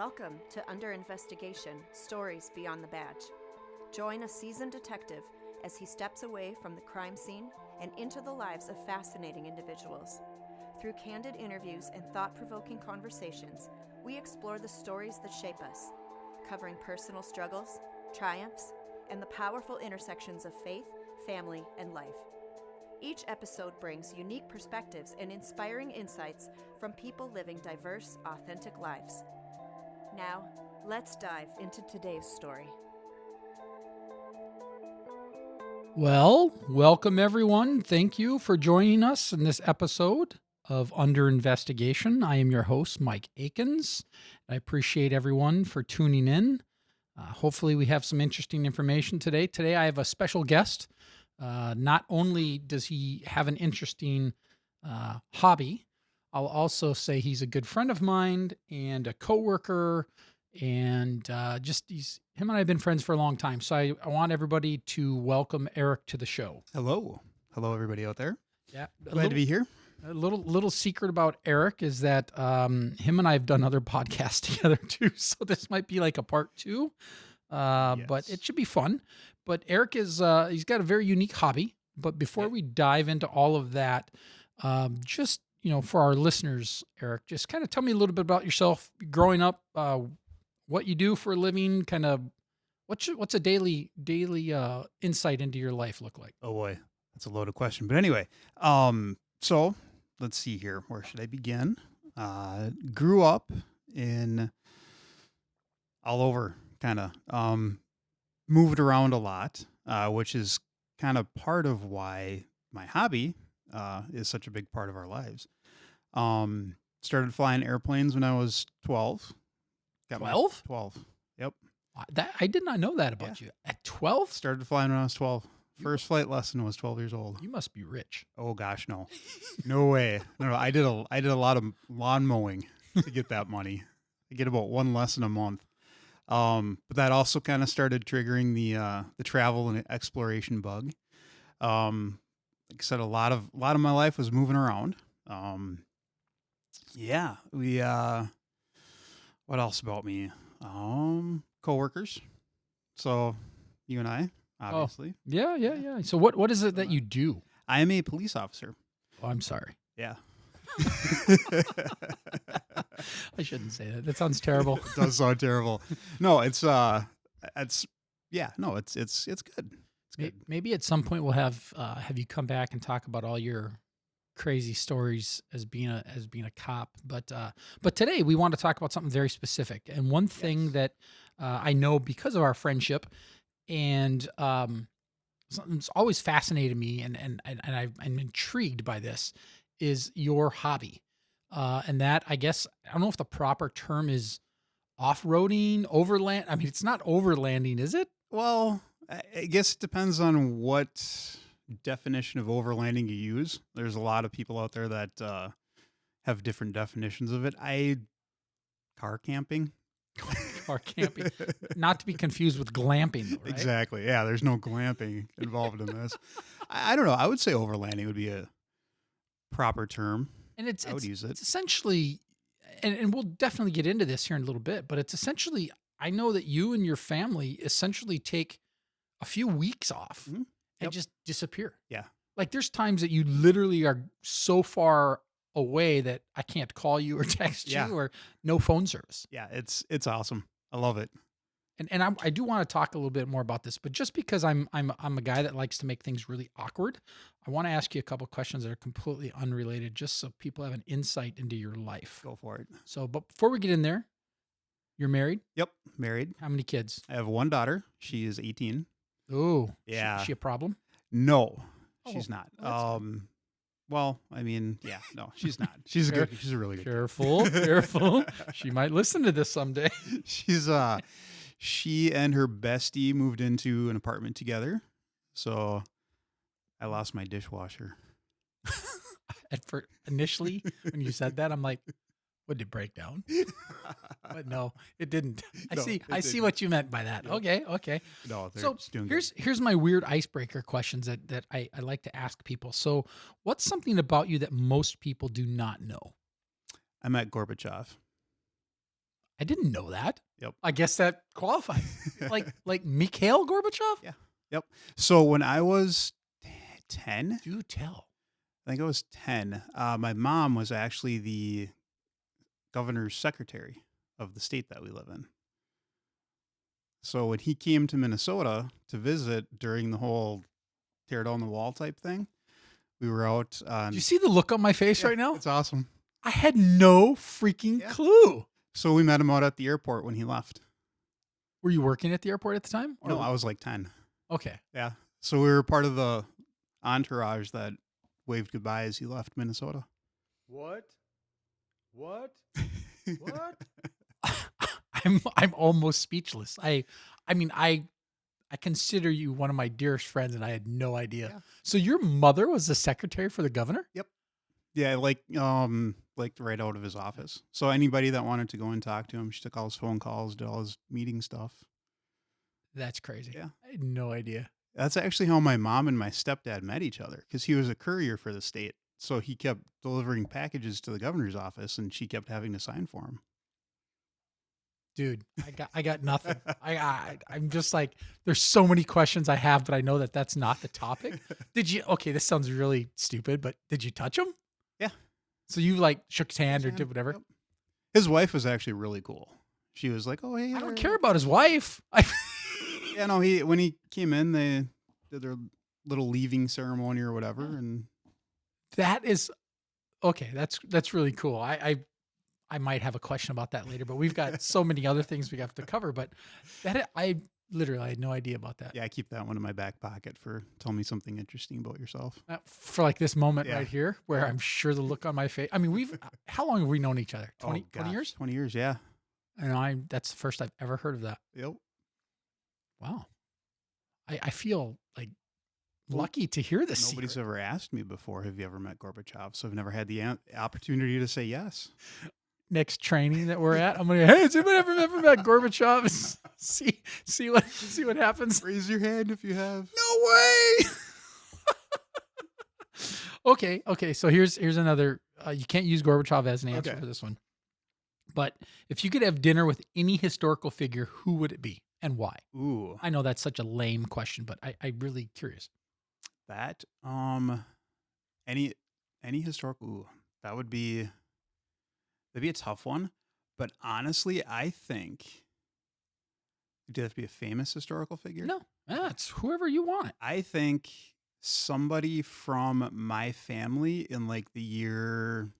Welcome to Under Investigation, Stories Beyond the Badge. Join a seasoned detective as he steps away from the crime scene and into the lives of fascinating individuals. Through candid interviews and thought-provoking conversations, we explore the stories that shape us, covering personal struggles, triumphs, and the powerful intersections of faith, family, and life. Each episode brings unique perspectives and inspiring insights from people living diverse, authentic lives. Now, let's dive into today's story. Well, welcome everyone. Thank you for joining us in this episode of Under Investigation. I am your host, Mike Akins. I appreciate everyone for tuning in. Hopefully we have some interesting information today. Today I have a special guest. Not only does he have an interesting hobby, I'll also say he's a good friend of mine and a coworker, and him and I have been friends for a long time. So I want everybody to welcome Erik to the show. Hello. Hello, everybody out there. Yeah. Glad to be here. A little secret about Erik is that him and I have done other podcasts together too. So this might be like a part two, but it should be fun. But Erik is, he's got a very unique hobby. But before we dive into all of that, for our listeners, Erik, just kind of tell me a little bit about yourself growing up, what you do for a living, kind of what's a daily insight into your life look like? Oh boy, that's a loaded question. But anyway, so let's see here. Where should I begin? Grew up in all over, kind of. Moved around a lot, which is kind of part of why my hobby is such a big part of our lives. Started flying airplanes when I was 12. 12? 12. Yep. I did not know that about you. At 12? Started flying when I was 12. First flight lesson was 12 years old. You must be rich. Oh gosh, no. No way. No, I did a lot of lawn mowing to get that money. I get about one lesson a month. But that also kind of started triggering the travel and exploration bug. Like I said, a lot of my life was moving around. What else about me? Coworkers. So you and I, obviously. Oh, yeah. So what is it that you do? I am a police officer. Oh, I'm sorry. Yeah. I shouldn't say that. That sounds terrible. It does sound terrible. No, it's good. It's good. Maybe at some point we'll have you come back and talk about all your crazy stories as being a cop. But today we want to talk about something very specific. And one thing that I know because of our friendship, and something's always fascinated me, and I'm intrigued by this, is your hobby. And that, I guess, I don't know if the proper term is off-roading, overland. I mean, it's not overlanding, is it? Well, I guess it depends on what definition of overlanding you use. There's a lot of people out there that have different definitions of it. Car camping. Car camping. Not to be confused with glamping, though, right? Exactly. Yeah, there's no glamping involved in this. I don't know. I would say overlanding would be a proper term. And I would use it. It's essentially, and we'll definitely get into this here in a little bit, but it's essentially, I know that you and your family essentially take a few weeks off and just disappear. Yeah. Like there's times that you literally are so far away that I can't call you or text you, or no phone service. Yeah, it's awesome. I love it. And I do want to talk a little bit more about this, but just because I'm a guy that likes to make things really awkward, I want to ask you a couple of questions that are completely unrelated, just so people have an insight into your life. Go for it. So, but before we get in there, you're married? Yep, married. How many kids? I have one daughter. She is 18. Oh, yeah. Is she a problem? No, she's not. Well, well, I mean, yeah, no, she's not. She's good. She's a really good. Careful. She might listen to this someday. She and her bestie moved into an apartment together. So I lost my dishwasher. Initially, when you said that, I'm like, would it break down? But no, it didn't. I see what you meant by that. Yeah. Okay. No, so here's my weird icebreaker questions that I like to ask people. So what's something about you that most people do not know? I met Gorbachev. I didn't know that. Yep. I guess that qualifies. like Mikhail Gorbachev? Yeah. Yep. So when I was 10, Do tell. I think I was 10, my mom was actually the governor's secretary of the state that we live in. So when he came to Minnesota to visit during the whole tear down the wall type thing, we were out. Do you see the look on my face right now? It's awesome. I had no freaking clue. So we met him out at the airport when he left. Were you working at the airport at the time? No, I was like 10. Okay. Yeah. So we were part of the entourage that waved goodbye as he left Minnesota. What? I'm almost speechless. I mean, I consider you one of my dearest friends, and I had no idea. Yeah. So your mother was the secretary for the governor? Yep. Yeah, like right out of his office. So anybody that wanted to go and talk to him, she took all his phone calls, did all his meeting stuff. That's crazy. Yeah. I had no idea. That's actually how my mom and my stepdad met each other, because he was a courier for the state. So he kept delivering packages to the governor's office, and she kept having to sign for him. Dude, I got nothing. I'm just like, there's so many questions I have, but I know that that's not the topic. Okay, this sounds really stupid, but did you touch him? Yeah. So you like shook his hand or did whatever? Yep. His wife was actually really cool. She was like, "Oh, hey." I don't care about his wife. Yeah, no, when he came in, they did their little leaving ceremony or whatever, and that is okay. That's really cool. I might have a question about that later, but we've got so many other things we have to cover. But I literally had no idea about that. yeah, I keep that one in my back pocket for tell me something interesting about yourself. For like this moment Yeah. right here, where I'm sure the look on my face. I mean, how long have we known each other? 20 years? 20 years, yeah. And that's the first I've ever heard of that. Yep. Wow. I feel like lucky to hear this. Nobody's secret. ever asked me before, have you ever met Gorbachev? So I've never had the opportunity to say yes. Next training that we're at, I'm gonna, hey, has anybody ever met Gorbachev? see what happens. Raise your hand if you have. No way. Okay. So here's another. You can't use Gorbachev as an answer for this one. But if you could have dinner with any historical figure, who would it be and why? Ooh, I know that's such a lame question, but I'm really curious. that any historical. Ooh, that'd be a tough one. But honestly, I think it'd have to be a famous historical figure. No, it's whoever you want. I think somebody from my family in like the year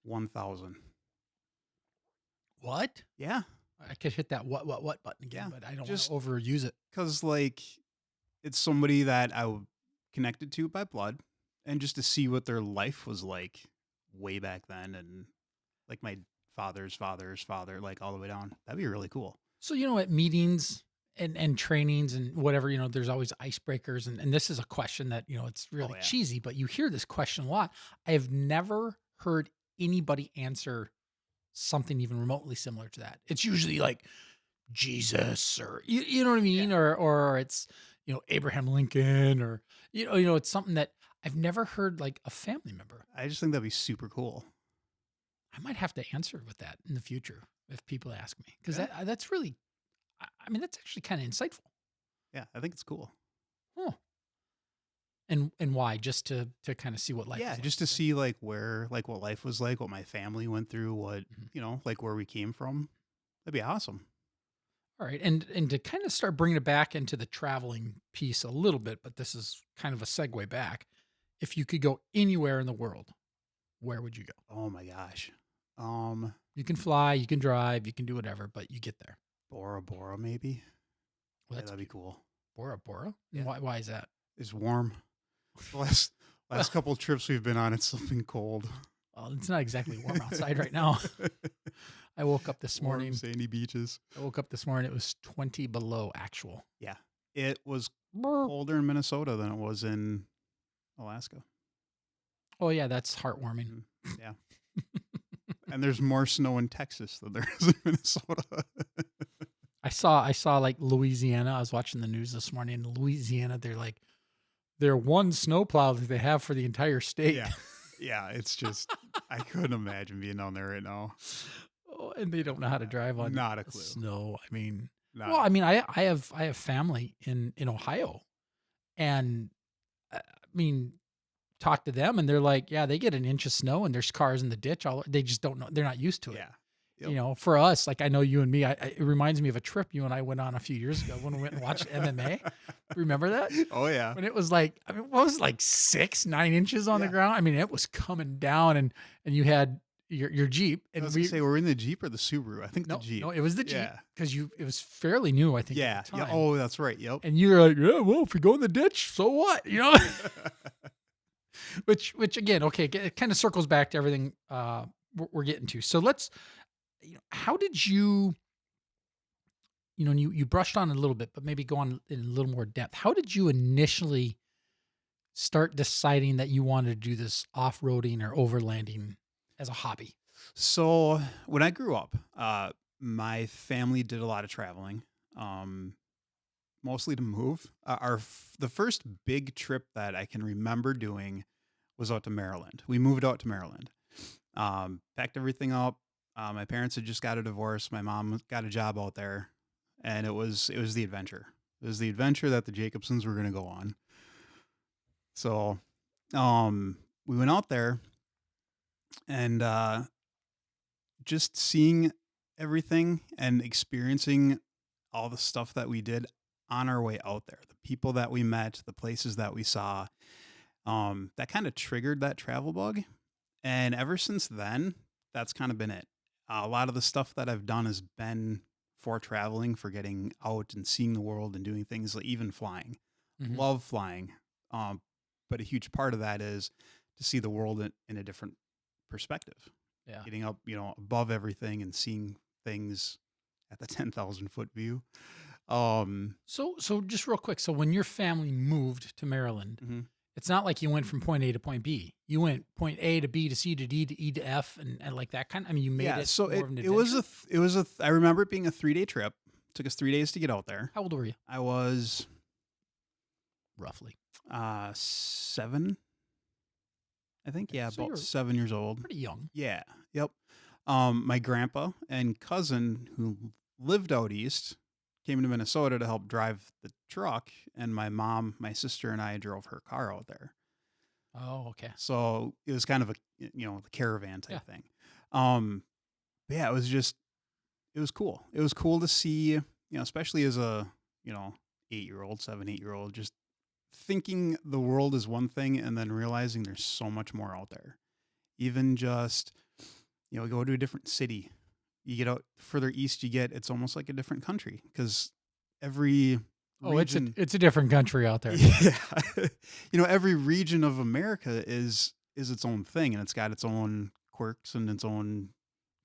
1000. What? Yeah. I could hit that what button again, Yeah, but I don't want just- to overuse it. Because like it's somebody that I connected to by blood, and just to see what their life was like way back then, and like my father's father's father, like all the way down. That'd be really cool. So, at meetings and trainings and whatever, there's always icebreakers. And this is a question that, it's really yeah. cheesy, but you hear this question a lot. I have never heard anybody answer something even remotely similar to that. It's usually like Jesus or, you know what I mean? Yeah. Or it's, Abraham Lincoln or, it's something that I've never heard like a family member. I just think that'd be super cool. I might have to answer with that in the future if people ask me, because that's really, I mean, that's actually kind of insightful. Yeah, I think it's cool. Oh, and why? Just to kind of see what life. Yeah, is like. just to see like what life was like, what my family went through, what like where we came from. That'd be awesome. All right, and to kind of start bringing it back into the traveling piece a little bit, but this is kind of a segue back. If you could go anywhere in the world, where would you go? Oh my gosh. You can fly, you can drive, you can do whatever, but you get there. Bora Bora, maybe. Well, That'd be cool. Bora Bora? Yeah. Why is that? It's warm. The last couple of trips we've been on, it's been cold. Well, it's not exactly warm outside right now. I woke up this morning. Warm, sandy beaches. It was 20 below actual. Yeah. It was colder in Minnesota than it was in Alaska. Oh yeah, that's heartwarming. Yeah. And there's more snow in Texas than there is in Minnesota. I saw like Louisiana. I was watching the news this morning. In Louisiana, they're one snowplow that they have for the entire state. Yeah. Yeah. It's just, I couldn't imagine being down there right now. Oh, and they don't know how to drive on Not a clue. snow. I mean, Not well, I mean, I have family in Ohio, and I mean, talk to them, and they're like, yeah, they get an inch of snow, and there's cars in the ditch. They just don't know. They're not used to it. Yeah. You know, for us, like I know you and me, it reminds me of a trip you and I went on a few years ago when we went and watched MMA. Remember that? Oh yeah. When it was like, I mean, what was it, like 6-9 inches on the ground? I mean, it was coming down, and you had your Jeep, and I was gonna say, we're in the Jeep or the Subaru. I think the Jeep. No, it was the Jeep Yeah. because it was fairly new, I think. Yeah. At the Yeah. time. Oh, that's right. Yep. And you're like, yeah, well, if we go in the ditch, so what? You know. Which again, okay, it kind of circles back to everything we're getting to. So let's, how did you, and you brushed on it a little bit, but maybe go on in a little more depth. How did you initially start deciding that you wanted to do this off-roading or overlanding as a hobby? So when I grew up, my family did a lot of traveling, mostly to move. The first big trip that I can remember doing was out to Maryland. We moved out to Maryland, packed everything up. My parents had just got a divorce. My mom got a job out there, and it was the adventure. It was the adventure that the Jacobsons were going to go on. So, we went out there, and just seeing everything and experiencing all the stuff that we did on our way out there, the people that we met, the places that we saw, that kind of triggered that travel bug. And ever since then, that's kind of been it. A lot of the stuff that I've done has been for traveling, for getting out and seeing the world and doing things like even flying. Mhm. Love flying. But a huge part of that is to see the world in a different perspective. Yeah. Getting up, above everything and seeing things at the 10,000 foot view. So just real quick. So when your family moved to Maryland, Mhm. it's not like you went from point A to point B. You went point A to B to C to D to E to F and like that kind of, I mean, you made it So more of an it was adventure? I remember it being a 3-day trip. It took us 3 days to get out there. How old were you? I was Roughly. 7, I think. Yeah, So you were about 7 years old. pretty young. Yeah. Yep. My grandpa and cousin who lived out east came to Minnesota to help drive the truck, and my mom, my sister, and I drove her car out there. Oh, okay. So it was kind of the caravan type Yeah. thing. But yeah, it was cool. It was cool to see, especially as a, 8-year-old, 7-8-year-old, just thinking the world is one thing and then realizing there's so much more out there. Even just, go to a different city. You get out further east, it's almost like a different country because every region, it's a different country out there. yeah, every region of America is its own thing, and it's got its own quirks and its own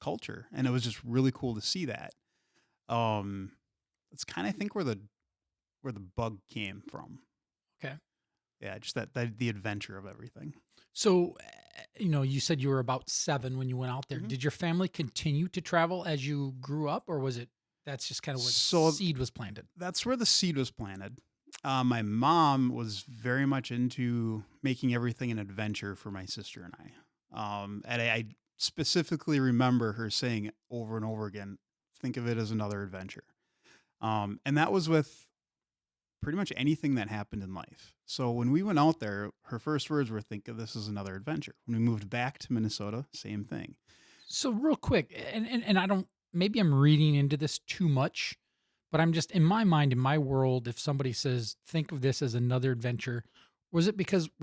culture, and it was just really cool to see that. It's kind of, I think, where the bug came from. Okay. Yeah, just that the adventure of everything. So, you said you were about 7 when you went out there. Mhm. Did your family continue to travel as you grew up, or that's just kind of where the seed was planted? That's where the seed was planted. My mom was very much into making everything an adventure for my sister and I. And I specifically remember her saying over and over again, think of it as another adventure. And that was with pretty much anything that happened in life. So when we went out there, her first words were, think of this as another adventure. When we moved back to Minnesota, same thing. So real quick, and I don't, maybe I'm reading into this too much, but I'm just, in my mind, in my world, if somebody says, think of this as another adventure, were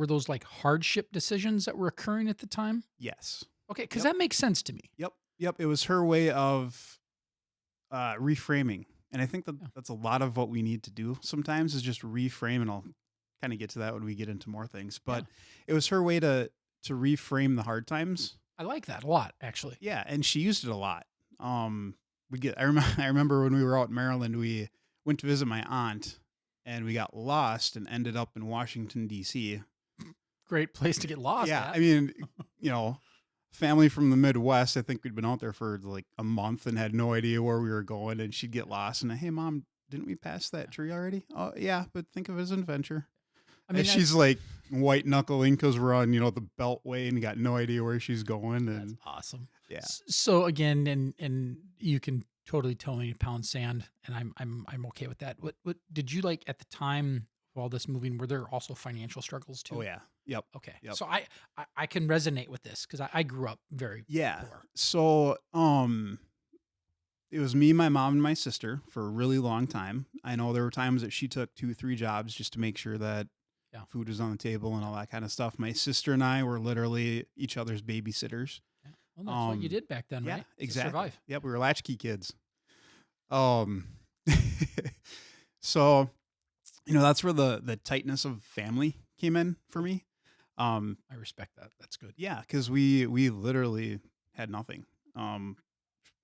those like hardship decisions that were occurring at the time? Yes. Okay, because Yep. that makes sense to me. Yep. It was her way of reframing. And I think that's a lot of what we need to do sometimes is just reframe. And I'll kind of get to that when we get into more things. But it was her way to reframe the hard times. I like that a lot, actually. Yeah, and she used it a lot. I remember when we were out in Maryland, we went to visit my aunt, and we got lost and ended up in Washington, D.C. Great place to get lost. Yeah, at. I mean, family from the Midwest. I think we'd been out there for like a month and had no idea where we were going, and she'd get lost. And hey, Mom, didn't we pass that tree already? Oh, yeah, but think of it as an adventure. I mean, and she's like white knuckling because we're on, the beltway and got no idea where she's going. that's And awesome. yeah, So again, and you can totally tell me to pound sand, and I'm okay with that. What did you like at the time of all this moving? Were there also financial struggles too? oh yeah, yep, Okay. yep. So I can resonate with this because I grew up very Yeah. poor. So, it was me, my mom, and my sister for a really long time. I know there were times that she took 2, 3 jobs just to make sure that Yeah. food was on the table and all that kind of stuff. My sister and I were literally each other's babysitters. Yeah. Well, that's what you Um, did back then, Yeah, right? To exactly. survive. Yep, we were latchkey kids. Um, so, that's where the tightness of family came in for me. I respect that. That's good. Yeah, because we literally had nothing.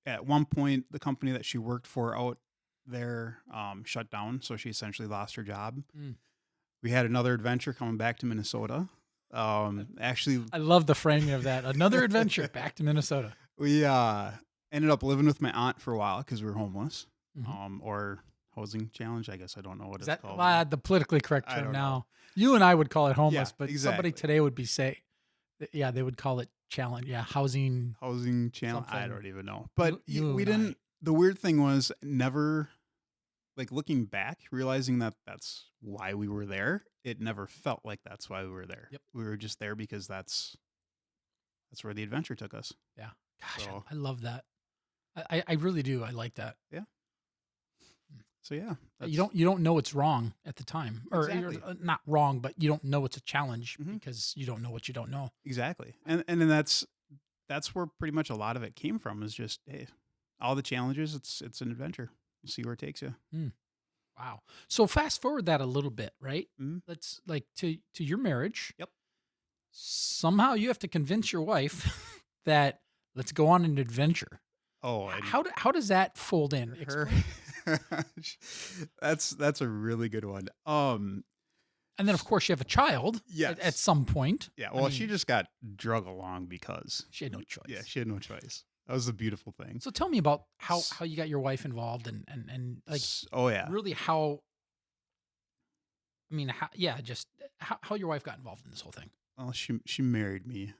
At one point, the company that she worked for out there shut down, so she essentially lost her job. Mm. We had another adventure coming back to Minnesota. Actually, I love the framing of that. Another adventure back to Minnesota. we ended up living with my aunt for a while because we were homeless, Mhm. or housing challenge. I guess I don't know what Is it's that called. the politically correct I term don't now? know. You and I would call it homeless, Yeah, but exactly. somebody today would be yeah, they would call it challenge. Yeah, housing. Housing challenge. I Something. don't even know. But You we and I. didn't. The weird thing was never, like, looking back, realizing that that's why we were there. It never felt like that's why we were there. Yep. We were just there because that's where the adventure took us. Yeah. Gosh, So- I love that. I really do. I like that. So yeah, You don't know it's wrong at the time, or Exactly. not wrong, but you don't know it's a challenge Mhm. because you don't know what you don't know. exactly, and then that's where pretty much a lot of it came from. Is just, hey, all the challenges. It's an adventure. You see where it takes you. Wow. So fast forward that a little bit, right? Mhm. Let's like to your marriage. Yep. Somehow you have to convince your wife that let's go on an adventure. Oh, and How does that fold in? her. Explain. That's a really good one. And then of course you have a child Yes. at some point. Yeah. I Well, mean, she just got drug along because she had no choice. yeah, she had no choice. That was the beautiful thing. So tell me about how you got your wife involved and like Oh yeah. really how. I mean, just how your wife got involved in this whole thing, Well, she married me.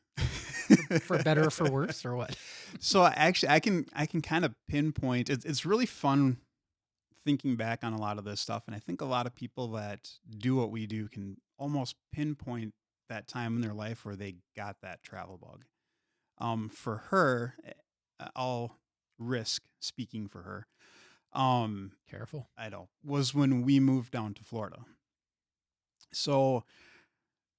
for better or for worse, or what? So actually, I can kind of pinpoint. It's really fun thinking back on a lot of this stuff, and I think a lot of people that do what we do can almost pinpoint that time in their life where they got that travel bug. For her, I'll risk speaking for her. Careful. I know, was when we moved down to Florida. So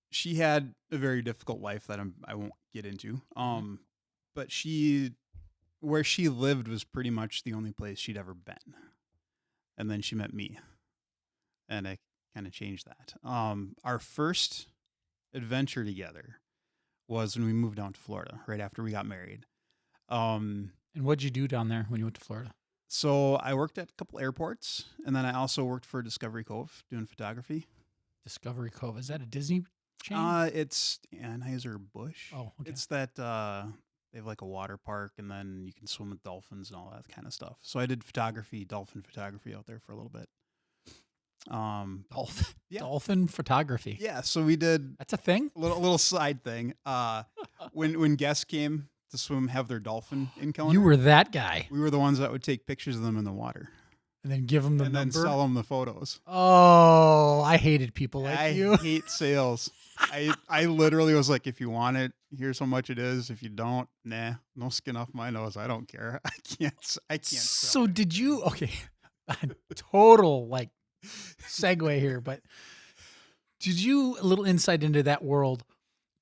she had a very difficult life that I won't get into. But where she lived was pretty much the only place she'd ever been. And then she met me, and I kind of changed that. Our first adventure together was when we moved down to Florida right after we got married. And what'd you do down there when you went to Florida? So I worked at a couple airports, and then I also worked for Discovery Cove doing photography. Discovery Cove. Is that a Disney chain? It's Anheuser-Busch. Oh, okay. It's that they have like a water park, and then you can swim with dolphins and all that kind of stuff. So I did dolphin photography out there for a little bit. Dolphin. yeah. Dolphin photography. Yeah, so we did That's a thing. a little side thing. When guests came to swim, have their dolphin encounter, You were that guy, we were the ones that would take pictures of them in the water and then give them the and then number. sell them the photos. Oh, I hated people like I you. hate sales. I literally was like, if you want it, here's how much it is. If you don't, nah, no skin off my nose. I don't care. I can't. sell So it. did you? Okay, total like segue here, but did you a little insight into that world?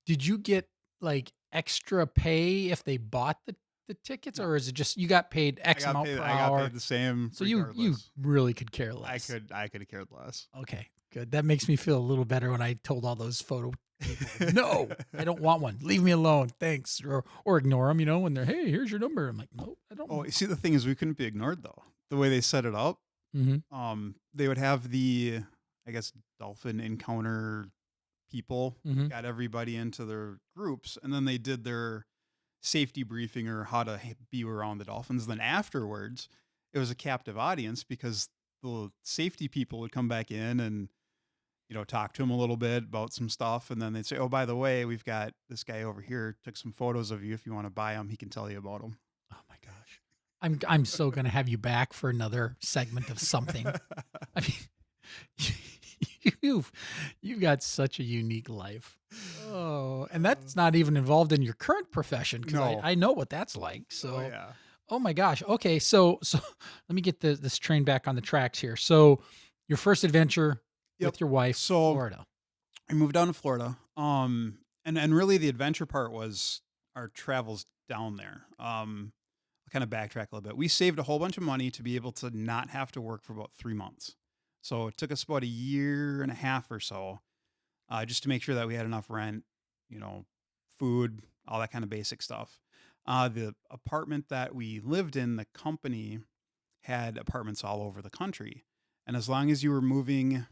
Did you get like extra pay if they bought the tickets, or is it just you got paid X amount per I got hour? paid the same. So you regardless. really could care less. I could have cared less. Okay, good. That makes me feel a little better when I told all those photo people, no, I don't want one. Leave me alone. Thanks. Or ignore them, when they're, hey, here's your number. I'm like, nope, I don't. Oh, you see, the thing is, we couldn't be ignored though. The way they set it up, Mm-hmm. they would have the, I guess, dolphin encounter people, Mm-hmm. got everybody into their groups, and then they did their safety briefing or how to be around the dolphins. Then afterwards, it was a captive audience because the safety people would come back in and talk to him a little bit about some stuff. And then they'd say, oh, by the way, we've got this guy over here, took some photos of you. If you want to buy them, he can tell you about them. Oh my gosh. I'm so going to have you back for another segment of something. I mean, you've got such a unique life. Oh, and that's not even involved in your current profession, because No. I know what that's like. So, yeah. oh my gosh. Okay, so let me get this train back on the tracks here. So, your first adventure with your wife, So Florida. I moved down to Florida. And really the adventure part was our travels down there. I'll kind of backtrack a little bit. We saved a whole bunch of money to be able to not have to work for about 3 months. So it took us about a year and a half or so, just to make sure that we had enough rent, food, all that kind of basic stuff. The apartment that we lived in, the company had apartments all over the country. And as long as you were moving,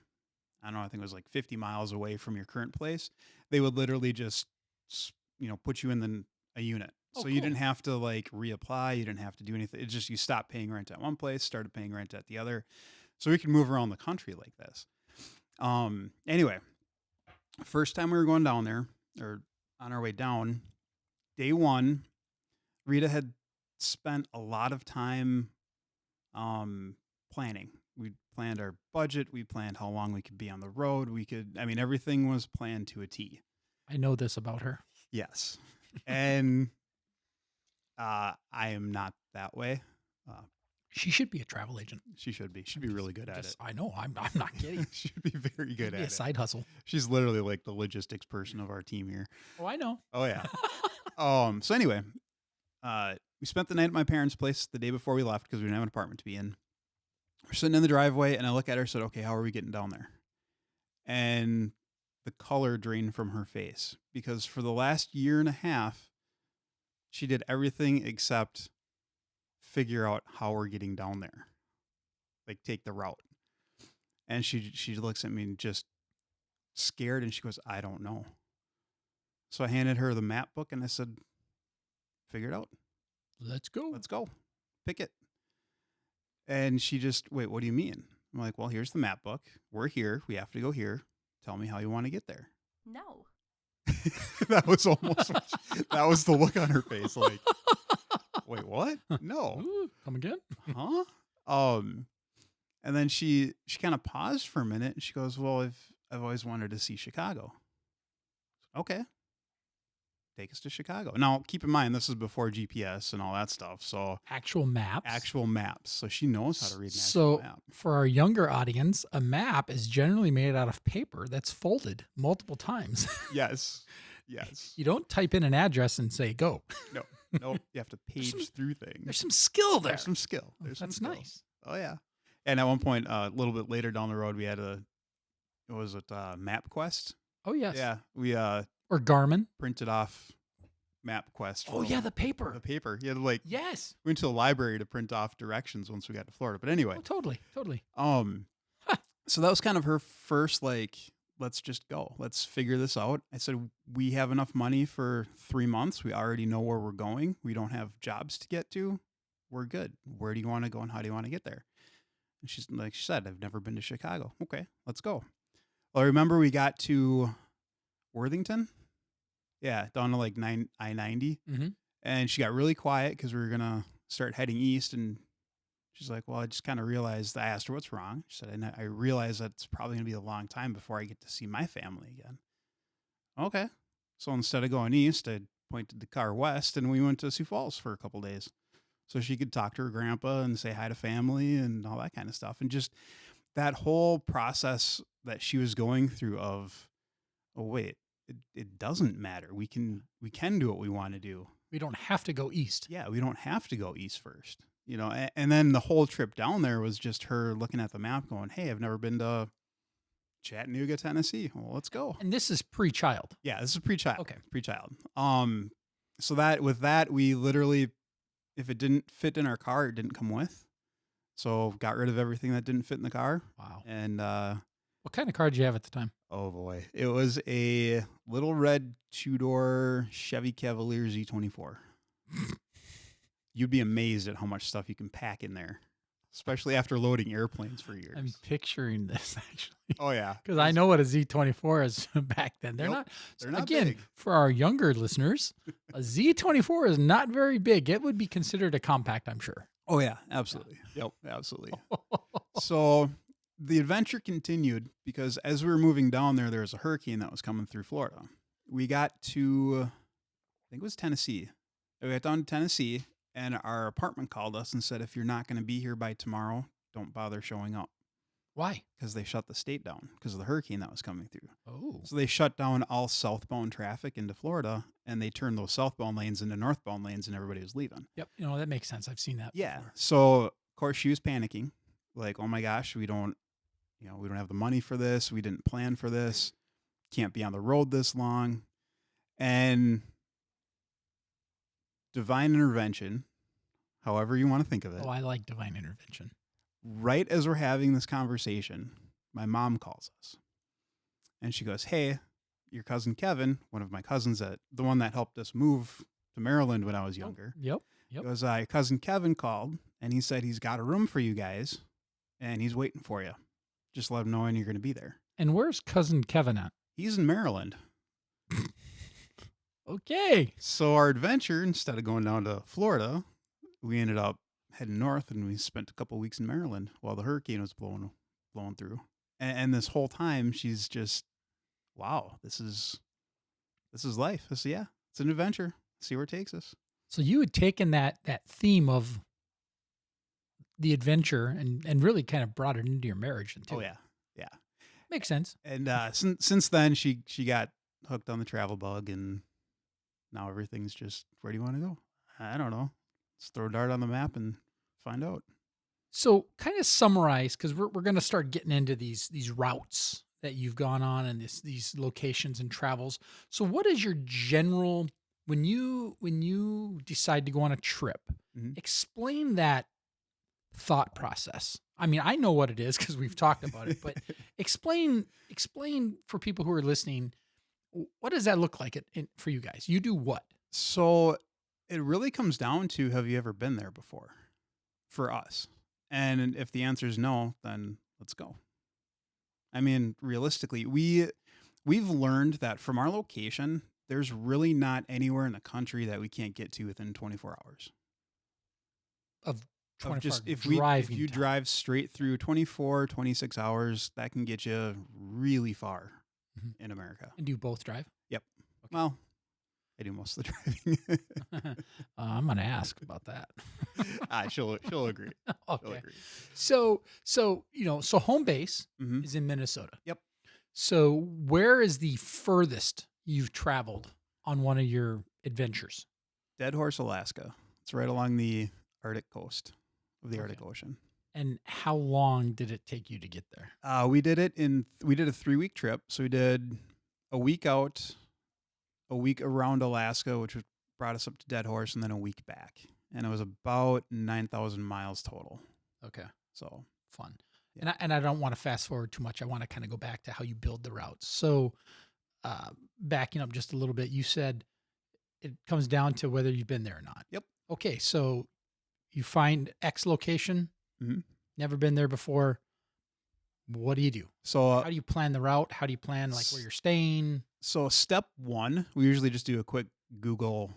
I don't know, I think it was like 50 miles away from your current place, they would literally just, put you in a unit. So you didn't have to like reapply. You didn't have to do anything. It's just you stopped paying rent at one place, started paying rent at the other. So we could move around the country like this. Anyway, first time we were going down there, or on our way down, day one, Rita had spent a lot of time planning. We planned our budget. We planned how long we could be on the road. Everything was planned to a T. I know this about her. Yes. And I am not that way. She should be a travel agent. She should be. She'd be really good at it. I know. I'm not kidding. She'd be very good at it. A side hustle. She's literally like the logistics person of our team here. Oh, I know. Oh yeah. So anyway, we spent the night at my parents' place the day before we left because we didn't have an apartment to be in. We're sitting in the driveway, and I look at her and said, okay, how are we getting down there? And the color drained from her face, because for the last year and a half, she did everything except figure out how we're getting down there, like take the route. And she looks at me and just scared, and she goes, I don't know. So I handed her the map book, and I said, figure it out. Let's go. Pick it. And she just, wait, what do you mean? I'm like, well, here's the map book. We're here. We have to go here. Tell me how you want to get there. No. That was the look on her face. Like, wait, what? No. Ooh, come again? Huh? And then she kind of paused for a minute, and she goes, well, I've always wanted to see Chicago. Okay. Take us to Chicago. Now, keep in mind, this is before GPS and all that stuff. So Actual maps. So she knows how to read an So actual map. for our younger audience, a map is generally made out of paper that's folded multiple times. Yes. You don't type in an address and say go. No. You have to page through things. There's some skill there. There's some skill. That's nice. Oh yeah. And at one point, a little bit later down the road, we had MapQuest. Oh yes. Yeah, we Or Garmin. printed off MapQuest. Oh yeah, the paper. The paper. You had to Yes. went to the library to print off directions once we got to Florida. But anyway, Oh, totally. so that was kind of her first let's just go. Let's figure this out. I said, we have enough money for 3 months. We already know where we're going. We don't have jobs to get to. We're good. Where do you want to go and how do you want to get there? And she's like she said, I've never been to Chicago. Okay, let's go. Well, I remember we got to Worthington. Yeah, down to like I-90. Mm-hmm. And she got really quiet because we were going to start heading east. And she's like, well, I just kind of realized, I asked her what's wrong. She said, I realized that it's probably going to be a long time before I get to see my family again. Okay. So instead of going east, I pointed the car west and we went to Sioux Falls for a couple days. So she could talk to her grandpa and say hi to family and all that kind of stuff. And just that whole process that she was going through of, oh, wait, it doesn't matter. We can do what we want to do. We don't have to go east. Yeah, we don't have to go east first. And then the whole trip down there was just her looking at the map going, hey, I've never been to Chattanooga, Tennessee. Well, let's go. And this is pre-child. Yeah, this is pre-child. Okay. Pre-child. So with that, we literally, if it didn't fit in our car, it didn't come with. So got rid of everything that didn't fit in the car. Wow. And what kind of car did you have at the time? oh boy, it was a little red 2-door Chevy Cavalier Z24. You'd be amazed at how much stuff you can pack in there. especially after loading airplanes for years. I'm picturing this actually. Oh yeah, Because I know what a Z24 is back then. They're Nope, they're not again, big. for our younger listeners, a Z24 is not very big. It would be considered a compact, I'm sure. Oh yeah, absolutely. Yep, absolutely. So the adventure continued because as we were moving down there was a hurricane that was coming through Florida. We got to, I think it was Tennessee. We got down to Tennessee, and our apartment called us and said, if you're not going to be here by tomorrow, don't bother showing up. Why? Because they shut the state down because of the hurricane that was coming through. Oh. So they shut down all southbound traffic into Florida, and they turned those southbound lanes into northbound lanes, and everybody was leaving. Yep. That makes sense. I've seen that. Yeah. before. So of course she was panicking, like, oh my gosh, we don't have the money for this. We didn't plan for this. Can't be on the road this long. And divine intervention, however you want to think of it. Oh, I like divine intervention. Right as we're having this conversation, my mom calls us. And she goes, hey, your cousin Kevin, one of my cousins, the one that helped us move to Maryland when I was younger. Yep. Goes, your cousin Kevin called, and he said he's got a room for you guys, and he's waiting for you. Just let him know when you're going to be there. And where's cousin Kevin at? He's in Maryland. Okay. So our adventure, instead of going down to Florida, we ended up heading north, and we spent a couple of weeks in Maryland while the hurricane was blowing through. And this whole time, she's just, wow, this is life. It's an adventure. See where it takes us. So you had taken that theme of the adventure and really kind of brought it into your marriage too. Oh yeah. Makes sense. And since then, she got hooked on the travel bug, and now everything's just, where do you want to go? I don't know. Let's throw a dart on the map and find out. So kind of summarize, because we're going to start getting into these routes that you've gone on and these locations and travels. So what is your general, when you decide to go on a trip, Mhm. explain that thought process. I mean, I know what it is because we've talked about it, but explain for people who are listening, what does that look like for you guys? You do what? So it really comes down to, have you ever been there before? For us. And if the answer is no, then let's go. I mean, realistically, we've learned that from our location, there's really not anywhere in the country that we can't get to within 24 hours. Of 24 just if driving you time. drive straight through 24, 26 hours, that can get you really far in America. And do you both drive? Yep. Okay. Well, I do most of the driving. I'm going to ask about that. She'll agree. Okay. She'll agree. So home base Mhm. is in Minnesota. Yep. So where is the furthest you've traveled on one of your adventures? Dead Horse, Alaska. It's right along the Arctic coast of the Okay. Arctic Ocean. And how long did it take you to get there? We did a 3-week trip. So we did a week out, a week around Alaska, which brought us up to Dead Horse, and then a week back. And it was about 9,000 miles total. Okay. So Fun. Yeah. And I don't want to fast forward too much. I want to kind of go back to how you build the routes. So backing up just a little bit, you said it comes down to whether you've been there or not. Yep. Okay. So you find X location, Mhm. never been there before. What do you do? So How do you plan the route? How do you plan like where you're staying? So step one, we usually just do a quick Google,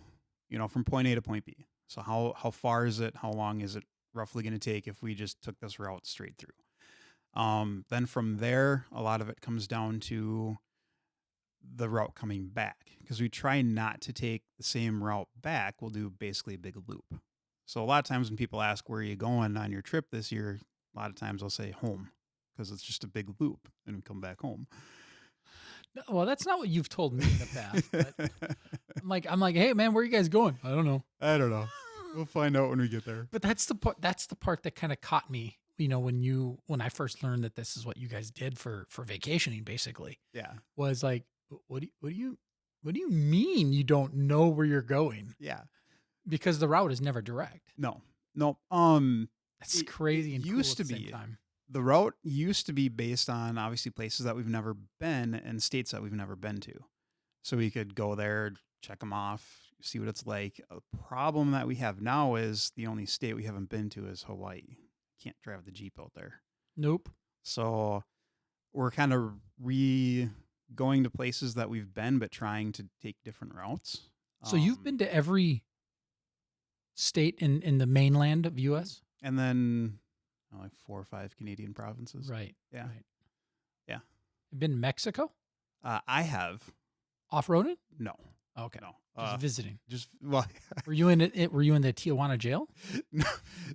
from point A to point B. So how far is it? How long is it roughly going to take if we just took this route straight through? Then from there, a lot of it comes down to the route coming back, because we try not to take the same route back. We'll do basically a big loop. So a lot of times when people ask, where are you going on your trip this year? A lot of times I'll say home, because it's just a big loop and we come back home. Well, that's not what you've told me in the past. But I'm like, hey man, where are you guys going? I don't know. I don't know. We'll find out when we get there. But that's the part that kind of caught me, when I first learned that this is what you guys did for vacationing, basically. Yeah. Was like, what do you mean you don't know where you're going? Yeah. Because the route is never direct. No. That's crazy. It And used cool to at the be. same time. The route used to be based on obviously places that we've never been and states that we've never been to. So we could go there, check them off, see what it's like. A problem that we have now is the only state we haven't been to is Hawaii, can't drive the Jeep out there. Nope. So we're kind of going to places that we've been, but trying to take different routes. So you've been to every state in the mainland of U.S.? And then like 4 or 5 Canadian provinces. Right. Yeah. Right. Yeah. You've been to Mexico? I have. Off-roading? No. Okay. No. Just visiting. Just, well. Were you in it? Were you in the Tijuana jail?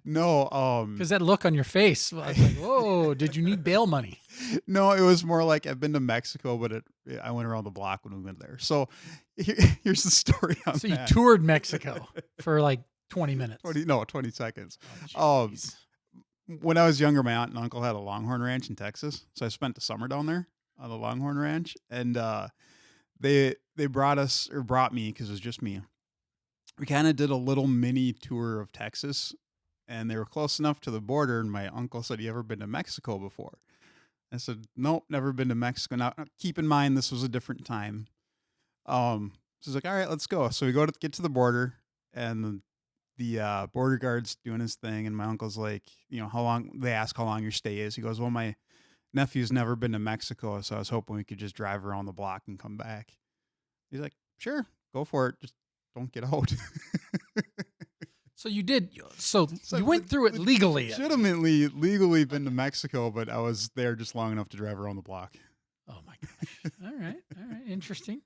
No. Because that look on your face, I was like, whoa, did you need bail money? No, it was more like I've been to Mexico, but I went around the block when we went there. So here's the story on So you that. toured Mexico for like 20 minutes. 20 seconds. Oh, jeez. When I was younger, my aunt and uncle had a Longhorn ranch in Texas. So I spent the summer down there on the Longhorn ranch. And they brought me, because it was just me. We kind of did a little mini tour of Texas, and they were close enough to the border. And my uncle said, "You ever been to Mexico before?" I said, "Nope, never been to Mexico." Now, keep in mind, this was a different time. So he's like, "All right, let's go." So we get to the border, and the border guard's doing his thing, and my uncle's like, how long? They ask how long your stay is. He goes, "Well, my nephew's never been to Mexico, so I was hoping we could just drive around the block and come back." He's like, "Sure, go for it. Just don't get out." So you did. So you went through it legally. Legitimately, legally been to Mexico, but I was there just long enough to drive around the block. Oh my gosh! All right. Interesting.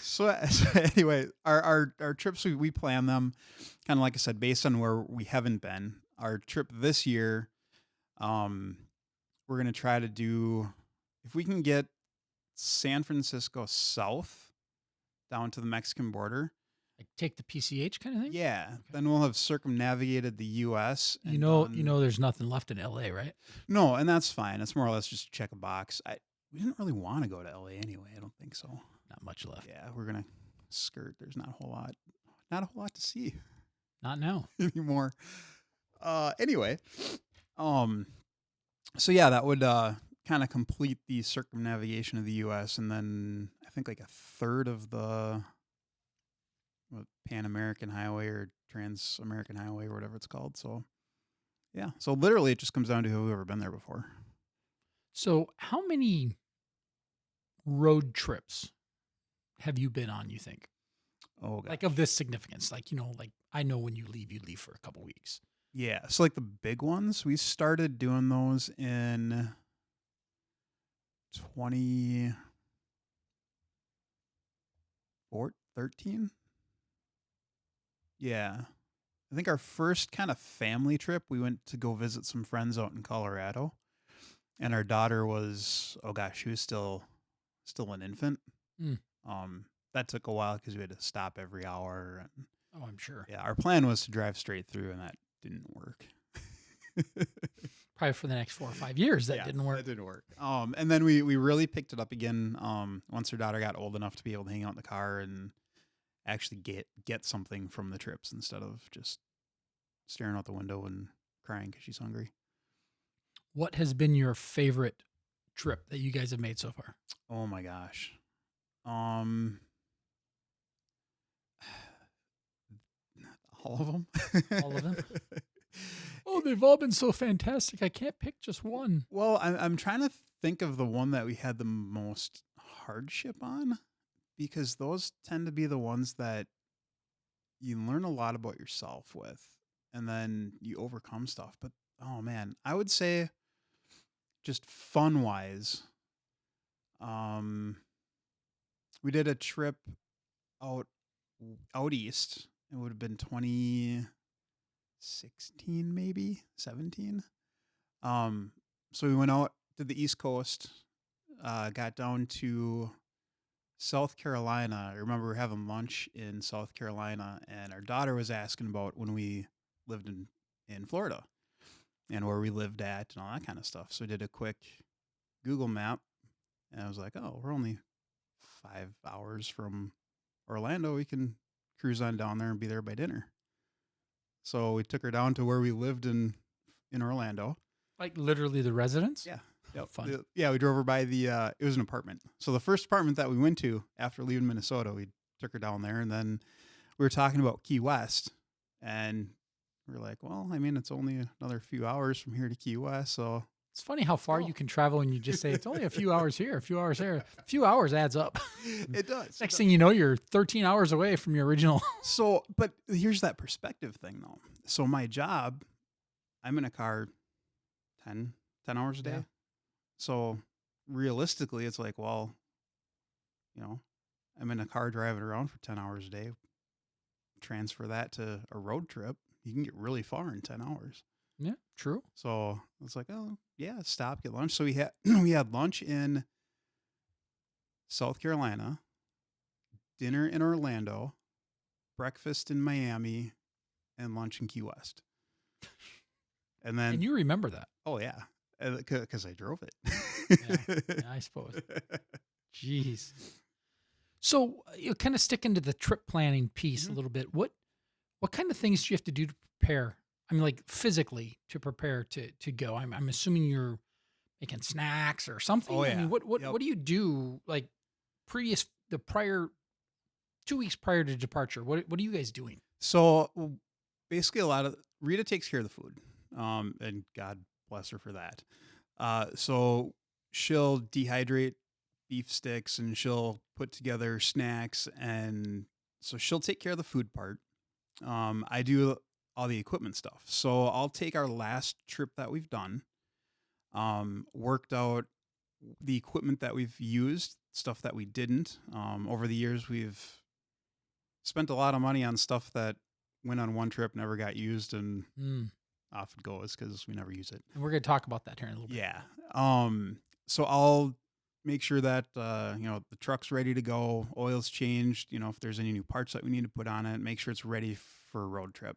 So anyway, our trips, we plan them kind of, like I said, based on where we haven't been. Our trip this year, we're going to try to do, if we can get San Francisco south down to the Mexican border. Like take the PCH kind of thing? Yeah. Okay. Then we'll have circumnavigated the U.S. You know, there's nothing left in L.A., right? No, and that's fine. It's more or less just check a box. We didn't really want to go to L.A. anyway. I don't think so. Not much left. Yeah, we're going to skirt. There's not a whole lot to see. Not now. Anymore. Anyway. So yeah, that would kind of complete the circumnavigation of the U.S. And then I think like a third of the Pan American Highway or Trans American Highway or whatever it's called. So yeah, so literally it just comes down to who's ever been there before. So how many road trips have you been on, you think? Oh, gosh. Like of this significance? Like, like I know when you leave for a couple weeks. Yeah. So like the big ones, we started doing those in 2013. Yeah. I think our first kind of family trip, we went to go visit some friends out in Colorado. And our daughter was, she was still an infant. Mm. That took a while because we had to stop every hour. And oh, I'm sure. Yeah, our plan was to drive straight through, and that didn't work. Probably for the next 4 or 5 years, that didn't work. That didn't work. And then we really picked it up again once her daughter got old enough to be able to hang out in the car and actually get something from the trips instead of just staring out the window and crying because she's hungry. What has been your favorite trip that you guys have made so far? Oh my gosh. All of them. All of them? Oh, they've all been so fantastic. I can't pick just one. Well, I'm trying to think of the one that we had the most hardship on, because those tend to be the ones that you learn a lot about yourself with, and then you overcome stuff. But, oh man, I would say just fun-wise, we did a trip out east. It would have been 2016, maybe 17. So we went out to the East Coast, got down to South Carolina. I remember we were having lunch in South Carolina, and our daughter was asking about when we lived in Florida and where we lived at and all that kind of stuff. So we did a quick Google map, and I was like, oh, we're only 5 hours from Orlando. We can cruise on down there and be there by dinner. So we took her down to where we lived in Orlando. Like literally the residence? Yeah. Yep. Fun. We drove her by it was an apartment. So the first apartment that we went to after leaving Minnesota, we took her down there, and then we were talking about Key West, and we're like, well, I mean, it's only another few hours from here to Key West, so It's funny how far you can travel and you just say it's only a few hours here, a few hours there. A few hours adds up. it does. Next thing you know, you're 13 hours away from your original. So, but here's that perspective thing, though. So my job, I'm in a car 10 hours a day. Yeah. So realistically, it's like, well, I'm in a car driving around for 10 hours a day. Transfer that to a road trip, you can get really far in 10 hours. Yeah, true. So it's like, oh, yeah, stop, get lunch. So we had we had lunch in South Carolina, dinner in Orlando, breakfast in Miami, and lunch in Key West. And then, And you remember that. oh yeah, because I drove it. Yeah, I suppose. Jeez. So you kind of stick into the trip planning piece a little bit. What kind of things do you have to do to prepare? I mean, like physically to prepare to go. I'm assuming you're making snacks or something. Oh, I yeah. mean, what do you do like the prior 2 weeks prior to departure? What are you guys doing? So basically, Rita takes care of the food, and God bless her for that. So she'll dehydrate beef sticks and she'll put together snacks, and so she'll take care of the food part. I do all the equipment stuff. So I'll take our last trip that we've done, worked out the equipment that we've used, stuff that we didn't. Over the years, we've spent a lot of money on stuff that went on one trip, never got used, and off it goes because we never use it. And we're going to talk about that here in a little bit. Yeah. So I'll make sure that, the truck's ready to go, oil's changed, if there's any new parts that we need to put on it, make sure it's ready for a road trip.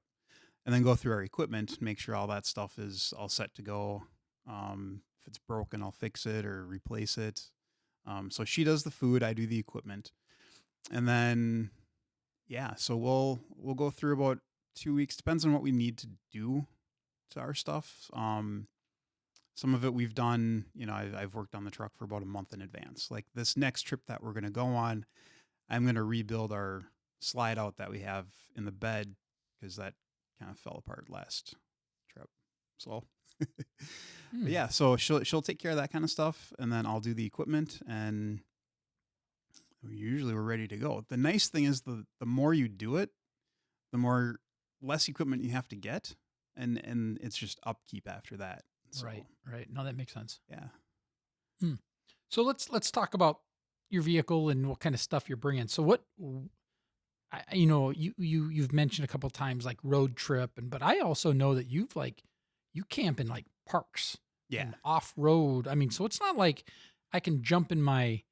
And then go through our equipment, make sure all that stuff is all set to go. If it's broken, I'll fix it or replace it. So she does the food, I do the equipment. And then, so we'll go through about 2 weeks, depends on what we need to do to our stuff. Some of it we've done, I've worked on the truck for about a month in advance. Like this next trip that we're going to go on, I'm going to rebuild our slide out that we have in the bed because that kind of fell apart last trip. So, but yeah, so she'll take care of that kind of stuff, and then I'll do the equipment, and we're ready to go. The nice thing is the more you do it, the more less equipment you have to get, and it's just upkeep after that. So, Right. No, that makes sense. Yeah. So let's talk about your vehicle and what kind of stuff you're bringing. So what, you've mentioned a couple of times like road trip, but I also know that you camp in like parks, and off road. I mean, so it's not like I can jump in my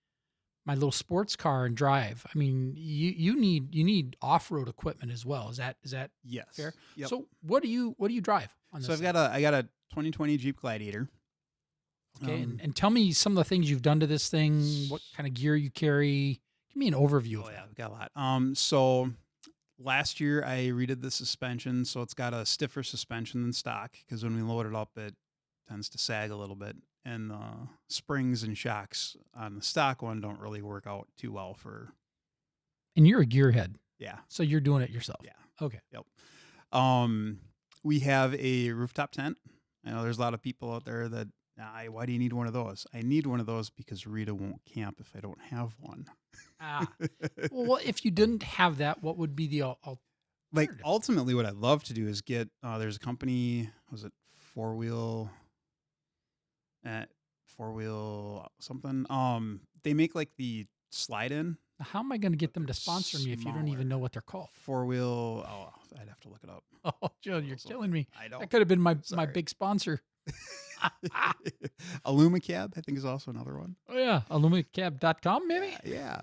little sports car and drive. I mean, you need off road equipment as well. Is that Yes. fair? Yep. So what do you drive on this? So I got a 2020 Jeep Gladiator. Okay, and tell me some of the things you've done to this thing. What kind of gear you carry? Give me an overview of that. We've got a lot. So last year I redid the suspension, so it's got a stiffer suspension than stock because when we load it up, it tends to sag a little bit, and the springs and shocks on the stock one don't really work out too well for. And you're a gearhead. Yeah. So you're doing it yourself. Yeah. Okay. Yep. We have a rooftop tent. I know there's a lot of people out there that, why do you need one of those? I need one of those because Rita won't camp if I don't have one. Well, if you didn't have that, what would be the alternative? Like ultimately what I'd love to do is get, there's a company, was it four wheel something. They make like the slide in. How am I going to get them to sponsor me if you don't even know what they're called? Four wheel. Oh, I'd have to look it up. Oh, Joe, you're killing me. I know. That could have been my big sponsor. Alumacab, I think, is also another one. Oh yeah, alumacab.com maybe. Yeah.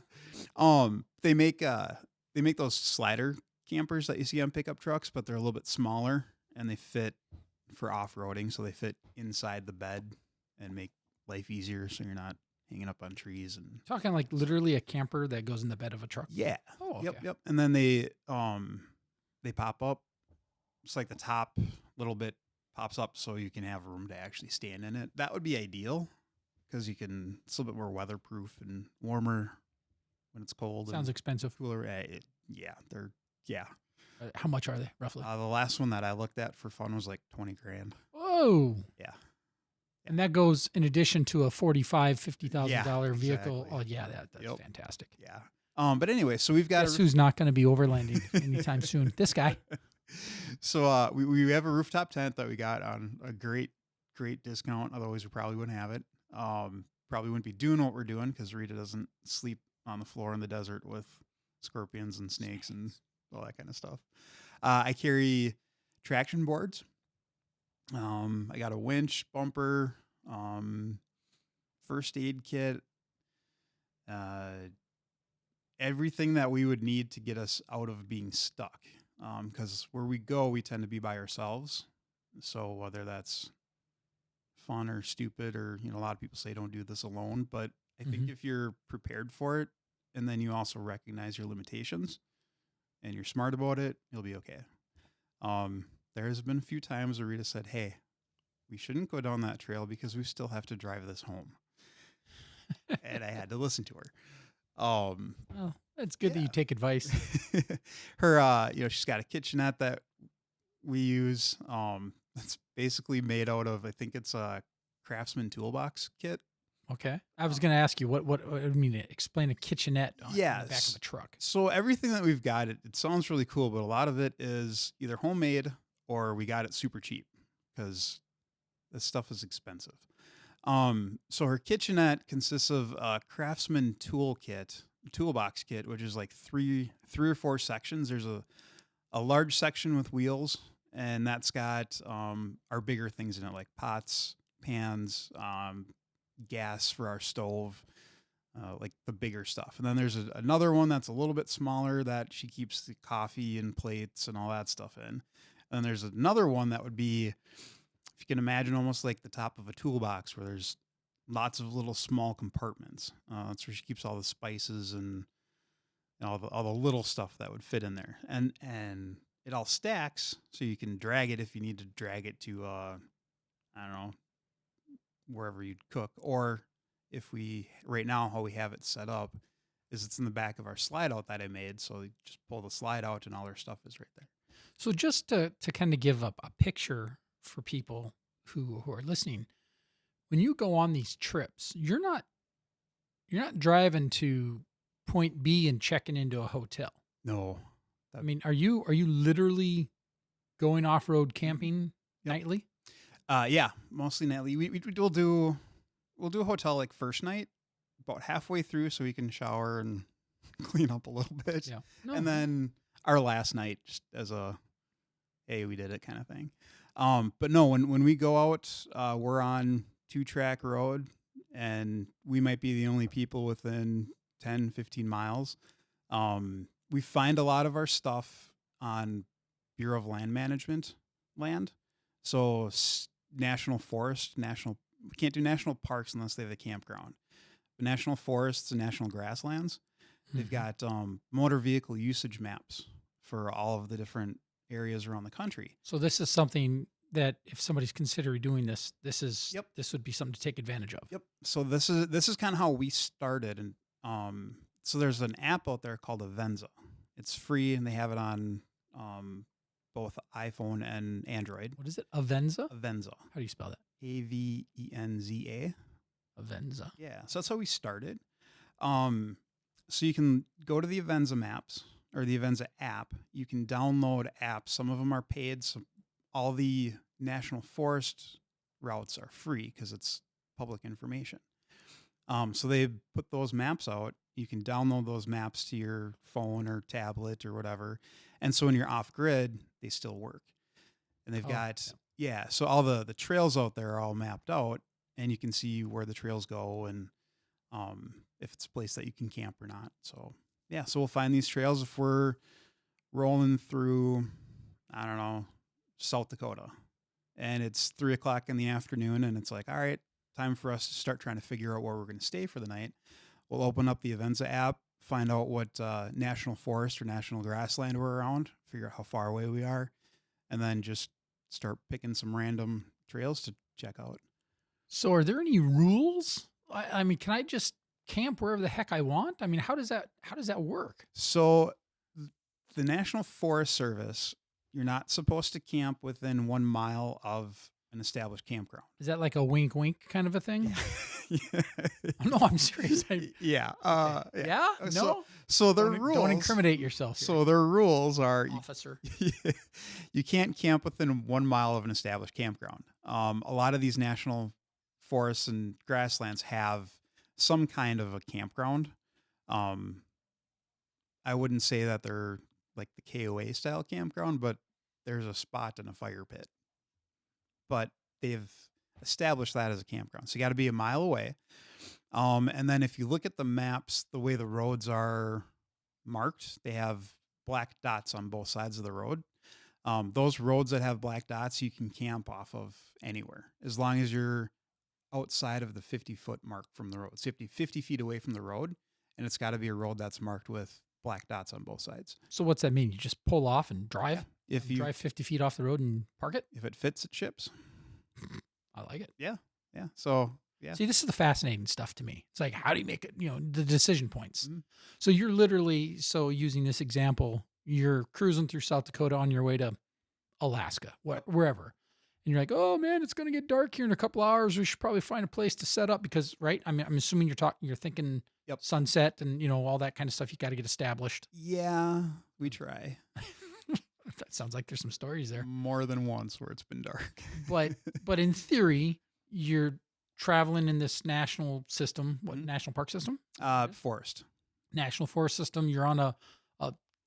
They make those slider campers that you see on pickup trucks, but they're a little bit smaller and they fit for off-roading, so they fit inside the bed and make life easier, so you're not hanging up on trees and talking like literally a camper that goes in the bed of a truck. Yeah. Oh, okay. Yep. And then they pop up. It's like the top little bit pops up so you can have room to actually stand in it. That would be ideal because it's a little bit more weatherproof and warmer when it's cold. Sounds expensive. Cooler. How much are they roughly? The last one that I looked at for fun was like 20 grand. Whoa. Yeah. And that goes in addition to a $50,000 Yeah, vehicle. exactly. Oh yeah, that's fantastic. Yeah. But anyway, so we've got Guess who's not going to be overlanding anytime soon? This guy. So we have a rooftop tent that we got on a great discount. Otherwise, we probably wouldn't have it. Probably wouldn't be doing what we're doing because Rita doesn't sleep on the floor in the desert with scorpions and snakes and all that kind of stuff. I carry traction boards. I got a winch, bumper, first aid kit, everything that we would need to get us out of being stuck. Because where we go, we tend to be by ourselves. So whether that's fun or stupid, or a lot of people say don't do this alone, but I think if you're prepared for it, and then you also recognize your limitations, and you're smart about it, you'll be okay. There has been a few times where Rita said, "Hey, we shouldn't go down that trail because we still have to drive this home," and I had to listen to her. Well, it's good that you take advice. Her, she's got a kitchenette that we use. It's basically made out of, I think it's a Craftsman toolbox kit. Okay. I was going to ask you what I mean, explain a kitchenette on the back of a truck. So everything that we've got, it sounds really cool, but a lot of it is either homemade or we got it super cheap because this stuff is expensive. So her kitchenette consists of a Craftsman toolbox kit, which is like three or four sections. There's a large section with wheels, and that's got our bigger things in it, like pots, pans, gas for our stove, like the bigger stuff. And then there's another one that's a little bit smaller that she keeps the coffee and plates and all that stuff in. And then there's another one that would be, if you can imagine, almost like the top of a toolbox where there's lots of little small compartments. That's where she keeps all the spices and all the little stuff that would fit in there. And it all stacks so you can drag it if you need to drag it to, I don't know, wherever you'd cook. Or if right now, how we have it set up is it's in the back of our slide out that I made. So you just pull the slide out and all our stuff is right there. So just to kind of give up a picture for people who are listening, when you go on these trips, you're not driving to point B and checking into a hotel. No. I mean, are you literally going off-road camping nightly? Yeah, mostly nightly. We'll do a hotel like first night, about halfway through, so we can shower and clean up a little bit. Yeah. And then our last night, just as a, hey, we did it kind of thing. But no, when we go out, we're on 2-track road, and we might be the only people within 10, 15 miles. We find a lot of our stuff on Bureau of Land Management land. So national forest, we can't do national parks unless they have a campground. But national forests and national grasslands, they've got motor vehicle usage maps for all of the different areas around the country. So this is something that if somebody's considering doing this would be something to take advantage of. Yep. So this is kind of how we started. And so there's an app out there called Avenza. It's free, and they have it on both iPhone and Android. What is it? Avenza? Avenza. How do you spell that? Avenza. Avenza. Yeah. So that's how we started. So you can go to the Avenza maps or the Avenza app. You can download apps. Some of them are paid. So all the national forest routes are free because it's public information. So they put those maps out. You can download those maps to your phone or tablet or whatever. And so when you're off grid, they still work. And they've got, so all the trails out there are all mapped out, and you can see where the trails go and if it's a place that you can camp or not. So, so we'll find these trails if we're rolling through, I don't know, South Dakota, and it's 3:00 in the afternoon, and it's like, all right, time for us to start trying to figure out where we're going to stay for the night. We'll open up the Avenza app, find out what national forest or national grassland we're around, figure out how far away we are, and then just start picking some random trails to check out. So are there any rules? I mean, can I just camp wherever the heck I want? I mean, how does that work? So the National Forest Service, you're not supposed to camp within 1 mile of an established campground. Is that like a wink, wink kind of a thing? Yeah. No, I'm serious. Yeah. Okay. Yeah? No? So the Don't, rules. don't incriminate yourself here, So their rules are officer. you can't camp within 1 mile of an established campground. A lot of these national forests and grasslands have some kind of a campground. I wouldn't say that they're like the KOA style campground, but there's a spot and a fire pit. But they've established that as a campground. So you got to be a mile away. And then if you look at the maps, the way the roads are marked, they have black dots on both sides of the road. Those roads that have black dots, you can camp off of anywhere as long as you're outside of the 50-foot mark from the road. So 50 feet away from the road, and it's got to be a road that's marked with black dots on both sides. So what's that mean? You just pull off and drive? Yeah. If you drive 50 feet off the road and park it? If it fits, it ships. I like it. Yeah. Yeah. So, yeah. See, this is the fascinating stuff to me. It's like, how do you make it, the decision points? Mhm. So you're literally, using this example, you're cruising through South Dakota on your way to Alaska, wherever. And you're like, oh man, it's going to get dark here in a couple hours. We should probably find a place to set up because, right? I mean, I'm assuming you're thinking sunset and, all that kind of stuff. You got to get established. Yeah, we try. That sounds like there's some stories there. More than once where it's been dark. But in theory, you're traveling in this national system, national park system? Forest. National forest system. You're on a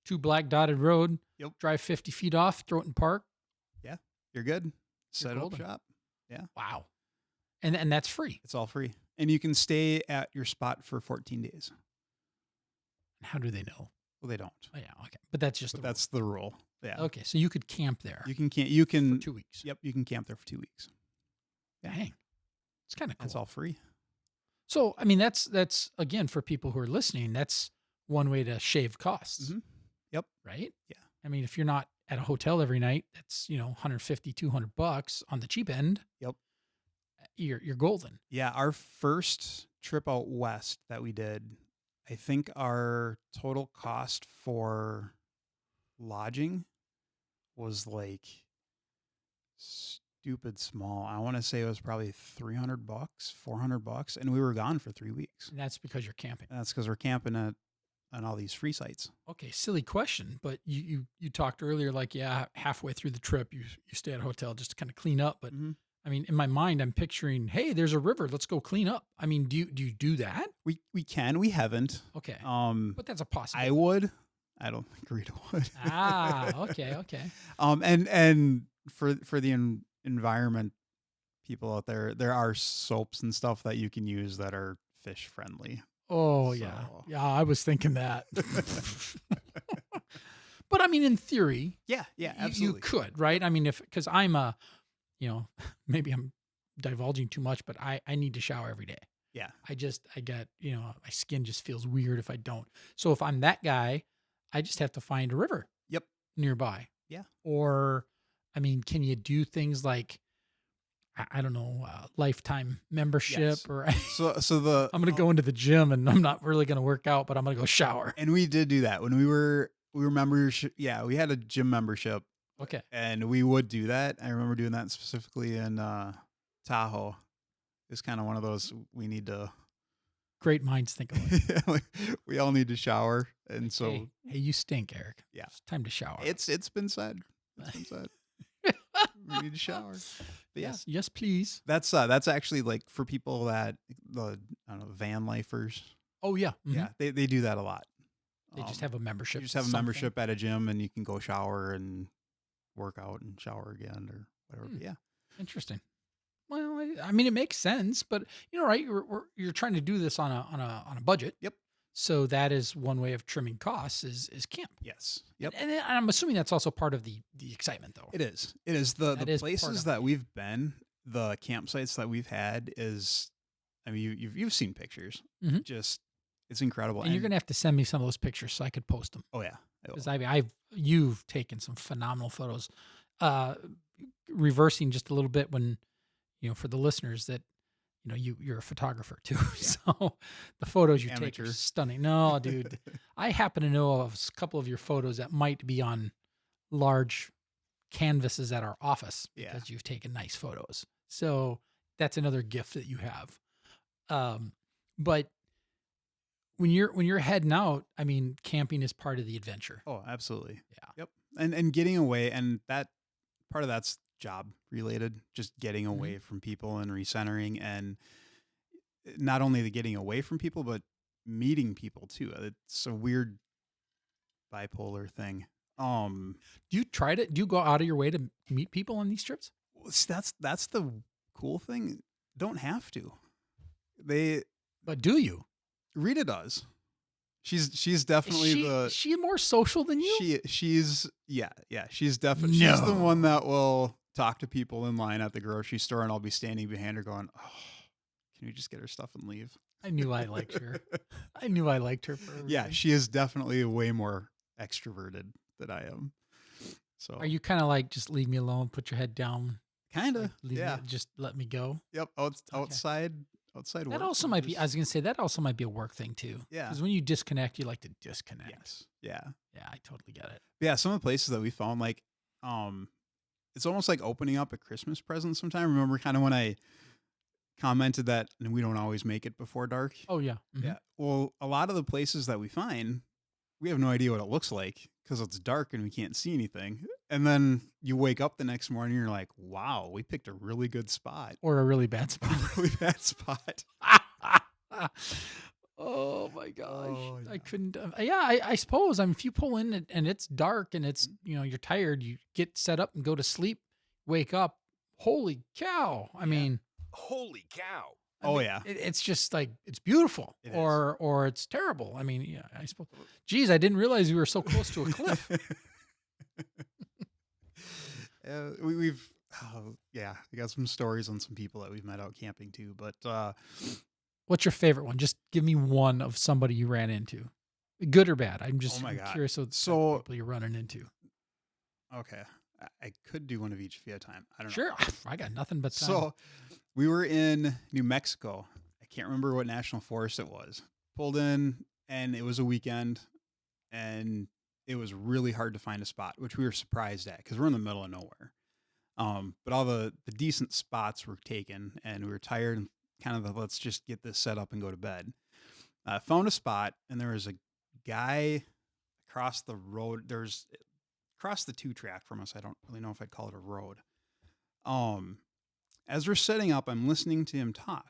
2 black dotted road. Yep. Drive 50 feet off, throw it in park. Yeah, you're good. Set up golden. shop. Yeah. Wow. And that's free. It's all free. And you can stay at your spot for 14 days. How do they know? Well, they don't. Oh, yeah. Okay. But that's just That's the rule. Yeah. Okay. So you could camp there. You can for 2 weeks. Yep. You can camp there for 2 weeks. Dang. It's kind of cool. It's all free. So, I mean, that's again, for people who are listening, that's one way to shave costs. Mm-hmm. Yep. Right? Yeah. I mean, if you're not at a hotel every night, that's, $150, $200 on the cheap end. Yep. You're golden. Yeah. Our first trip out west that we did, I think our total cost for lodging was like stupid small. I want to say it was probably $300, $400, and we were gone for 3 weeks. And that's because you're camping. And that's because we're camping on all these free sites. Okay, silly question, but you talked earlier like, yeah, halfway through the trip you stay at a hotel just to kind of clean up. But I mean, in my mind, I'm picturing, hey, there's a river, let's go clean up. I mean, do you do that? We can. We haven't. Okay. But that's a possibility. I would. I don't think Rita would. Okay. And for the environment people out there, there are soaps and stuff that you can use that are fish friendly. Oh, So. yeah. I was thinking that. But I mean, in theory, Yeah, absolutely. you could, right? I mean, because I'm maybe I'm divulging too much, but I need to shower every day. Yeah. I get, my skin just feels weird if I don't. So if I'm that guy, I just have to find a river. Yep. Nearby. Yeah. Or, I mean, can you do things like, I don't know, lifetime membership Yes. or So I'm going to go into the gym and I'm not really going to work out, but I'm going to go shower. And we did do that when we were members. Yeah, we had a gym membership. Okay. And we would do that. I remember doing that specifically in Tahoe. It's kind of one of those we need to. Great minds think alike. We all need to shower, and so hey, you stink, Eric. Yeah, it's time to shower. It's been said. It's been said. We need to shower. But yes, please. That's actually like for people that van lifers. Oh yeah, yeah. They do that a lot. They just have a membership. You just have a membership at a gym, and you can go shower and work out and shower again or whatever. Yeah, interesting. Well, I mean, it makes sense, but right? You're trying to do this on a budget. Yep. So that is one way of trimming costs is camp. Yes. Yep. And I'm assuming that's also part of the excitement, though. It is. It is the places that we've been, the campsites that we've had is. I mean, you've seen pictures. Mm-hmm. Just it's incredible. And you're gonna have to send me some of those pictures so I could post them. Oh yeah. Because you've taken some phenomenal photos. Reversing just a little bit when, for the listeners that, you're a photographer too. So the photos you take Amateur. are stunning. No, dude, I happen to know of a couple of your photos that might be on large canvases at our office Yeah. because you've taken nice photos. So that's another gift that you have. But when you're heading out, I mean, camping is part of the adventure. Oh, absolutely. Yeah. Yep. And getting away, and that part of that's job related, just getting away from people and recentering, and not only the getting away from people, but meeting people too. It's a weird bipolar thing. Do you try to, do you go out of your way to meet people on these trips? That's the cool thing. Don't have to. But do you? Rita does. She's definitely Is she more social than you? She's definitely she's the one that will talk to people in line at the grocery store, and I'll be standing behind her going, "Oh, can we just get her stuff and leave?" I knew I liked her. I knew I liked her for everything. Yeah, she is definitely way more extroverted than I am. So Are you kind of like, just leave me alone, put your head down, kind of like, yeah. just let me go? Yep. Outside That work. also might be, I was going to say, that also might be a work thing too. Yeah. Because when you disconnect, you like to disconnect. Yes. Yeah. Yeah, I totally get it. Yeah. Some of the places that we found, like, it's almost like opening up a Christmas present sometime. Remember kind of when I commented that, and we don't always make it before dark? Oh, yeah. Mhm. Yeah. Well, a lot of the places that we find, we have no idea what it looks like because it's dark and we can't see anything. And then you wake up the next morning and you're like, wow, we picked a really good spot. Or a really bad spot. A really bad spot. Oh my gosh. Oh, yeah. I couldn't. I suppose. I mean, if you pull in and it's dark and it's, you're tired, you get set up and go to sleep, wake up. Holy cow. I mean, Holy cow. Oh, yeah. It's just like, it's beautiful It is. or it's terrible. I mean, yeah, I suppose. Geez, I didn't realize we were so close to a cliff. We've I got some stories on some people that we've met out camping too. But What's your favorite one? Just give me one of somebody you ran into, good or bad. I'm just Oh my God. curious of So- people you're running into. okay, I could do one of each if you have time. I don't know. Sure, I got nothing but time. So we were in New Mexico. I can't remember what national forest it was. Pulled in, and it was a weekend, and it was really hard to find a spot, which we were surprised at because we're in the middle of nowhere. But all the decent spots were taken, and we were tired and kind of let's just get this set up and go to bed. Found a spot, and there was a guy across the road. There's across the 2-track from us. I don't really know if I'd call it a road. As we're setting up, I'm listening to him talk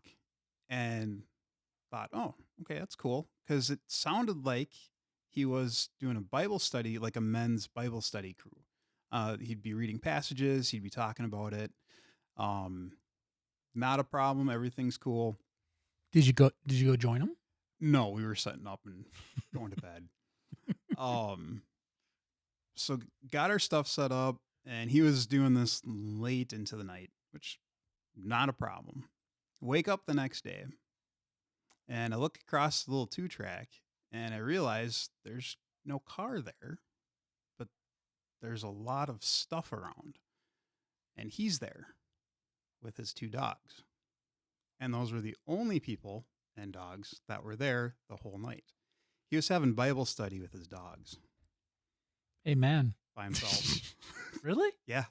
and thought, oh, okay, that's cool. Because it sounded like he was doing a Bible study, like a men's Bible study crew. He'd be reading passages. He'd be talking about it. Not a problem. Everything's cool. Did you go join them? No, we were setting up and going to bed. So got our stuff set up, and he was doing this late into the night, which not a problem. Wake up the next day, and I look across the little 2-track, and I realize there's no car there, but there's a lot of stuff around, and he's there with his 2 dogs. And those were the only people and dogs that were there the whole night. He was having Bible study with his dogs Amen. by himself. Really? Yeah.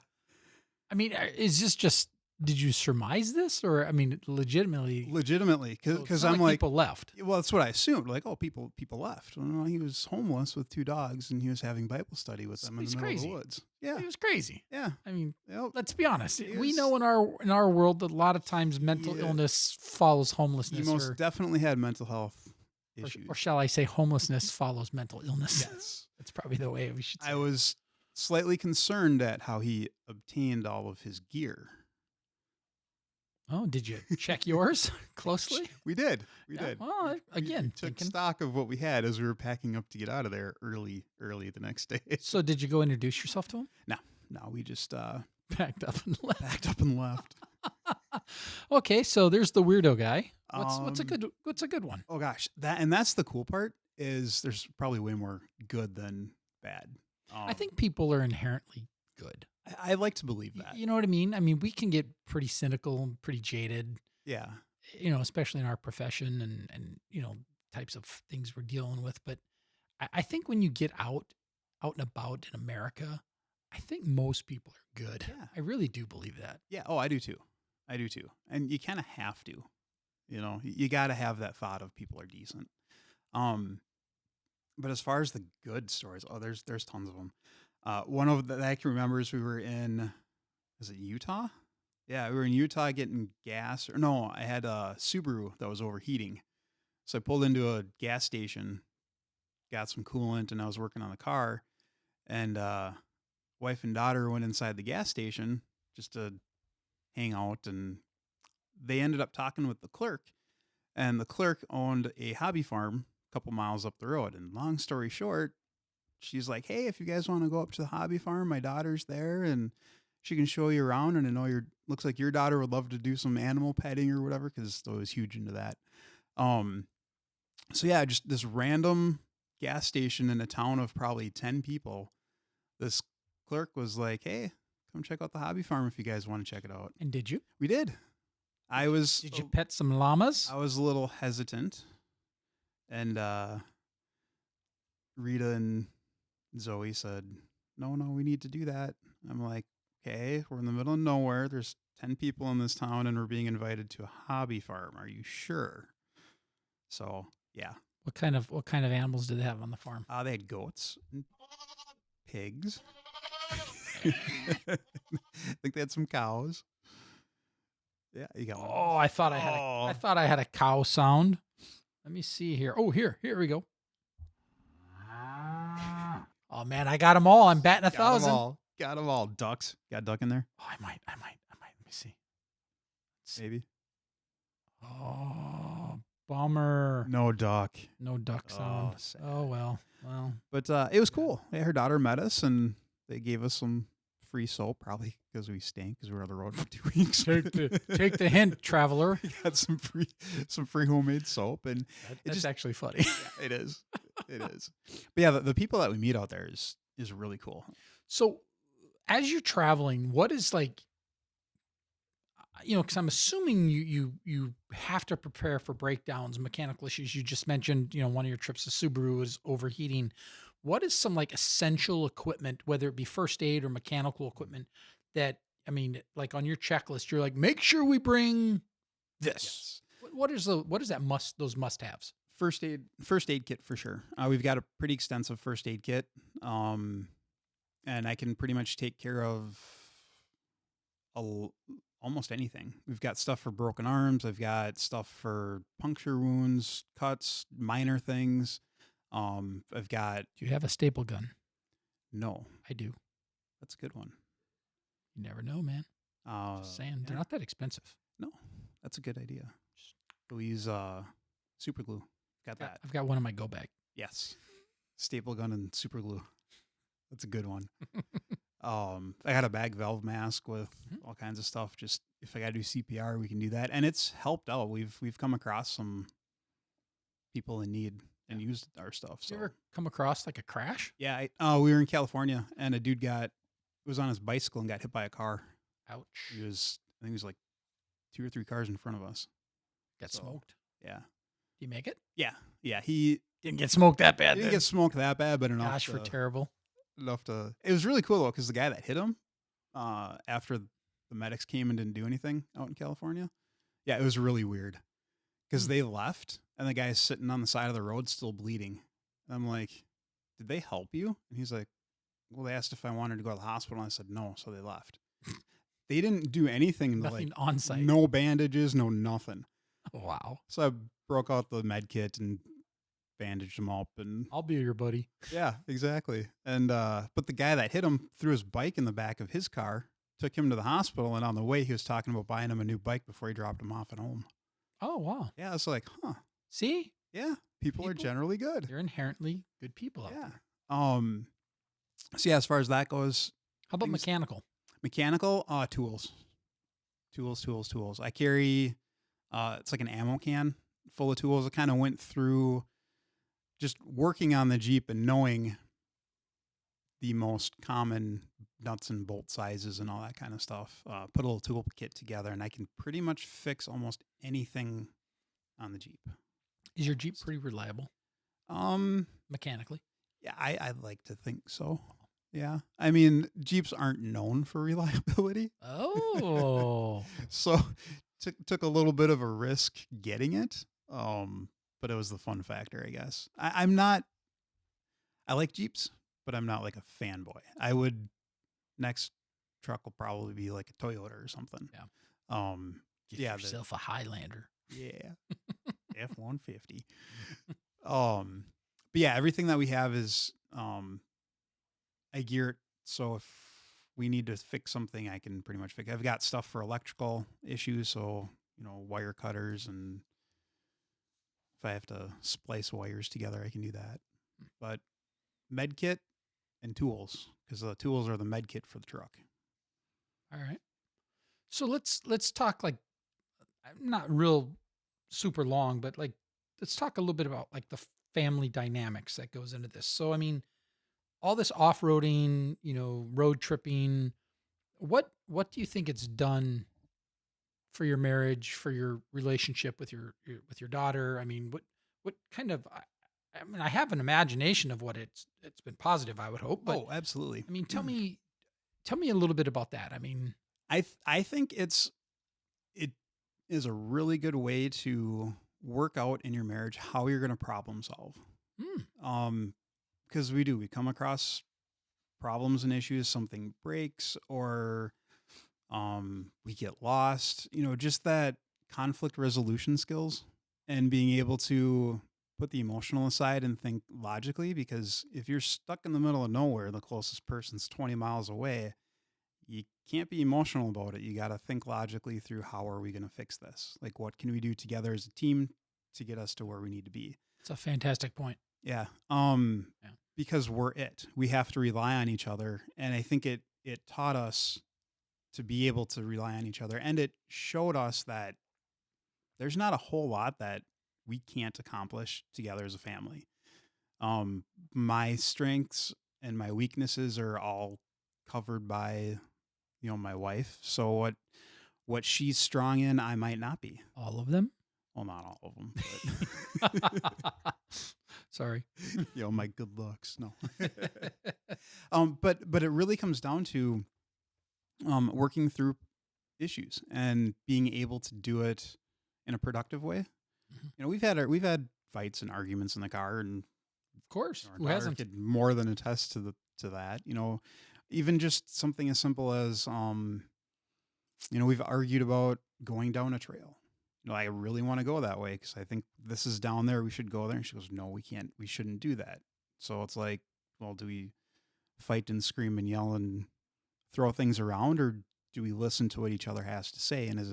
I mean, is this just, did you surmise this? Or, I mean, legitimately, Because it's not I'm like, people left. well, that's what I assumed. Like, oh, people left. Well, no, he was homeless with 2 dogs, and he was having Bible study with them in He's the middle crazy. of the woods. Yeah. It was crazy. Yeah. I mean, Yep. let's be honest. He We was- know in our world that a lot of times mental Yeah. illness follows He homelessness, most definitely had mental health or, issues. or shall I say, homelessness follows mental illness. Yes. That's probably the way we should say. I was slightly concerned at how he obtained all of his gear. Oh, did you check yours closely? We did. We Yeah, did. well, We again, took thinking. stock of what we had as we were packing up to get out of there early the next day. So did you go introduce yourself to him? No, we just Packed up and left. packed up and left. Okay, so there's the weirdo guy. What's a Um, good one? Oh gosh, that's the cool part is there's probably way more good than bad. I think people are inherently good. I like to believe that. You know what I mean? I mean, we can get pretty cynical and pretty jaded, Yeah. especially in our profession and types of things we're dealing with. But I think when you get out and about in America, I think most people are good. Yeah. I really do believe that. Yeah. Oh, I do too. And you kind of have to, you got to have that thought of people are decent. But as far as the good stories, there's tons of them. One of that I can remember is we were in, is it Utah? Yeah, we were in Utah getting gas. Or no, I had a Subaru that was overheating. So I pulled into a gas station, got some coolant, and I was working on the car. And wife and daughter went inside the gas station just to hang out. And they ended up talking with the clerk. And the clerk owned a hobby farm a couple miles up the road. And long story short, she's like, hey, if you guys want to go up to the hobby farm, my daughter's there and she can show you around. And I know looks like your daughter would love to do some animal petting or whatever, because I was huge into that. So yeah, just this random gas station in a town of probably 10 people. This clerk was like, hey, come check out the hobby farm if you guys want to check it out. And did you? We did. Did you pet some llamas? I was a little hesitant. And Rita and Zoe said, no, we need to do that. I'm like, okay, we're in the middle of nowhere. There's 10 people in this town and we're being invited to a hobby farm. Are you sure? So, yeah. What kind of animals did they have on the farm? They had goats and pigs. I think they had some cows. Yeah, you got one. Oh, I thought I had a cow sound. Let me see here. Oh, here we go. Oh man, I got them all. I'm batting 1,000. Got them all. Ducks. Got a duck in there? Oh, I might. Let me see. Maybe. Oh, bummer. No duck. No duck sound. Sad. Oh well. But it was cool. Yeah, her daughter met us and they gave us some free soap, probably because we stank because we were on the road for 2 weeks. Take the hint, traveler. We got some free homemade soap, and it's actually funny. Yeah, it is. It is. But yeah, the people that we meet out there is really cool. So, as you're traveling, what is like, because I'm assuming you have to prepare for breakdowns, mechanical issues. You just mentioned, one of your trips to Subaru is overheating. What is some like essential equipment, whether it be first aid or mechanical equipment, that, like on your checklist, you're like, make sure we bring this. Yes. What is those must-haves? First aid kit for sure. We've got a pretty extensive first aid kit, and I can pretty much take care of almost anything. We've got stuff for broken arms. I've got stuff for puncture wounds, cuts, minor things. I've got. Do you have a staple gun? No, I do. That's a good one. You never know, man. Just saying, they're not that expensive. No, that's a good idea. We use super glue. Got that. I've got one in my go bag. Yes, staple gun and super glue. That's a good one. I got a bag valve mask with all kinds of stuff. Just if I got to do CPR, we can do that, and it's helped out. We've come across some people in need and used our stuff. So. You ever come across like a crash? Yeah, we were in California, and a dude was on his bicycle and got hit by a car. Ouch! I think he was like 2 or 3 cars in front of us. Got smoked. Yeah. Did he make it? Yeah. He didn't get smoked that bad. Didn't get smoked that bad, but enough. Gosh, terrible. Enough to. It was really cool though, because the guy that hit him, after the medics came and didn't do anything out in California, yeah, it was really weird, because they left and the guy's sitting on the side of the road still bleeding. And I'm like, did they help you? And he's like, well, they asked if I wanted to go to the hospital, and I said no, so they left. They didn't do anything. Nothing on site. No bandages, no nothing. Wow. So I broke out the med kit and bandaged him up, and I'll be your buddy. Yeah, exactly. And but the guy that hit him threw his bike in the back of his car, took him to the hospital, and on the way he was talking about buying him a new bike before he dropped him off at home. Oh wow. Yeah, it's like, huh. See? Yeah, people are generally good. They're inherently good people out there. So yeah, as far as that goes, how about mechanical? Mechanical, tools. I carry it's like an ammo can full of tools. I kind of went through just working on the Jeep and knowing the most common nuts and bolt sizes and all that kind of stuff. Put a little tool kit together, and I can pretty much fix almost anything on the Jeep. Is your Jeep pretty reliable Um, mechanically? yeah, I'd like to think so. Yeah, I mean, Jeeps aren't known for reliability. Oh, So took a little bit of a risk getting it. But it was the fun factor, I guess. I'm not. I like Jeeps, but I'm not like a fanboy. I would next truck will probably be like a Toyota or something. Yeah. Get Yeah. yourself a Highlander. Yeah. F-150. But yeah, everything that we have is I gear it so if we need to fix something, I can pretty much fix it. I've got stuff for electrical issues, so wire cutters, and if I have to splice wires together, I can do that. But med kit and tools, because the tools are the med kit for the truck. All right. So let's talk like not real super long, but like let's talk a little bit about like the family dynamics that goes into this. So I mean, all this off-roading, road tripping, what do you think it's done for your marriage, for your relationship with your daughter? I mean, what kind of I mean, I have an imagination of what it's been positive, I would hope. But Absolutely. I mean, tell me a little bit about that. I mean, I think it is a really good way to work out in your marriage how you're going to problem solve. Because we come across problems and issues, something breaks, or we get lost, just that conflict resolution skills and being able to put the emotional aside and think logically, because if you're stuck in the middle of nowhere, the closest person's 20 miles away, you can't be emotional about it. You got to think logically through how are we going to fix this? Like, what can we do together as a team to get us to where we need to be? It's a fantastic point. Yeah. Yeah. Because we have to rely on each other. And I think it taught us to be able to rely on each other. And it showed us that there's not a whole lot that we can't accomplish together as a family. My strengths and my weaknesses are all covered by, my wife. So what she's strong in, I might not be. All of them? Well, not all of them, but Sorry. My good looks. No. But it really comes down to working through issues and being able to do it in a productive way. Mm-hmm. We've had fights and arguments in the car, and of course, our who daughter hasn't? could more than attest to that. Even just something as simple as we've argued about going down a trail. I really want to go that way because I think this is down there. We should go there. And she goes, no, we can't. We shouldn't do that. So it's like, well, do we fight and scream and yell and throw things around, or do we listen to what each other has to say? And is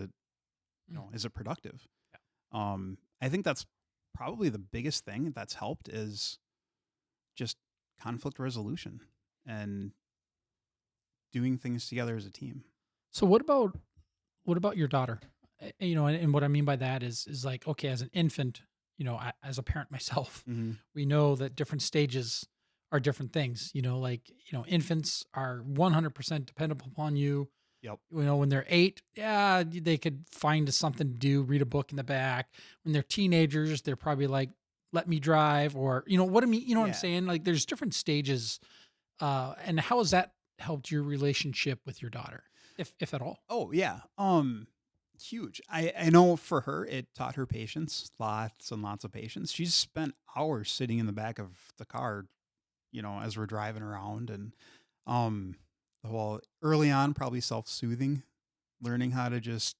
it productive? Yeah. I think that's probably the biggest thing that's helped is just conflict resolution and doing things together as a team. So what about your daughter? And what I mean by that is like, okay, as an infant, as a parent myself, we know that different stages are different things, infants are 100% dependable upon you. Yep. When they're 8, yeah, they could find something to do, read a book in the back. When they're teenagers, they're probably like, let me drive, or, what I mean, what I'm saying? Like there's different stages. And how has that helped your relationship with your daughter, if at all? Oh yeah. Huge. I know for her, it taught her patience, lots and lots of patience. She's spent hours sitting in the back of the car, as we're driving around, and, early on, probably self-soothing, learning how to just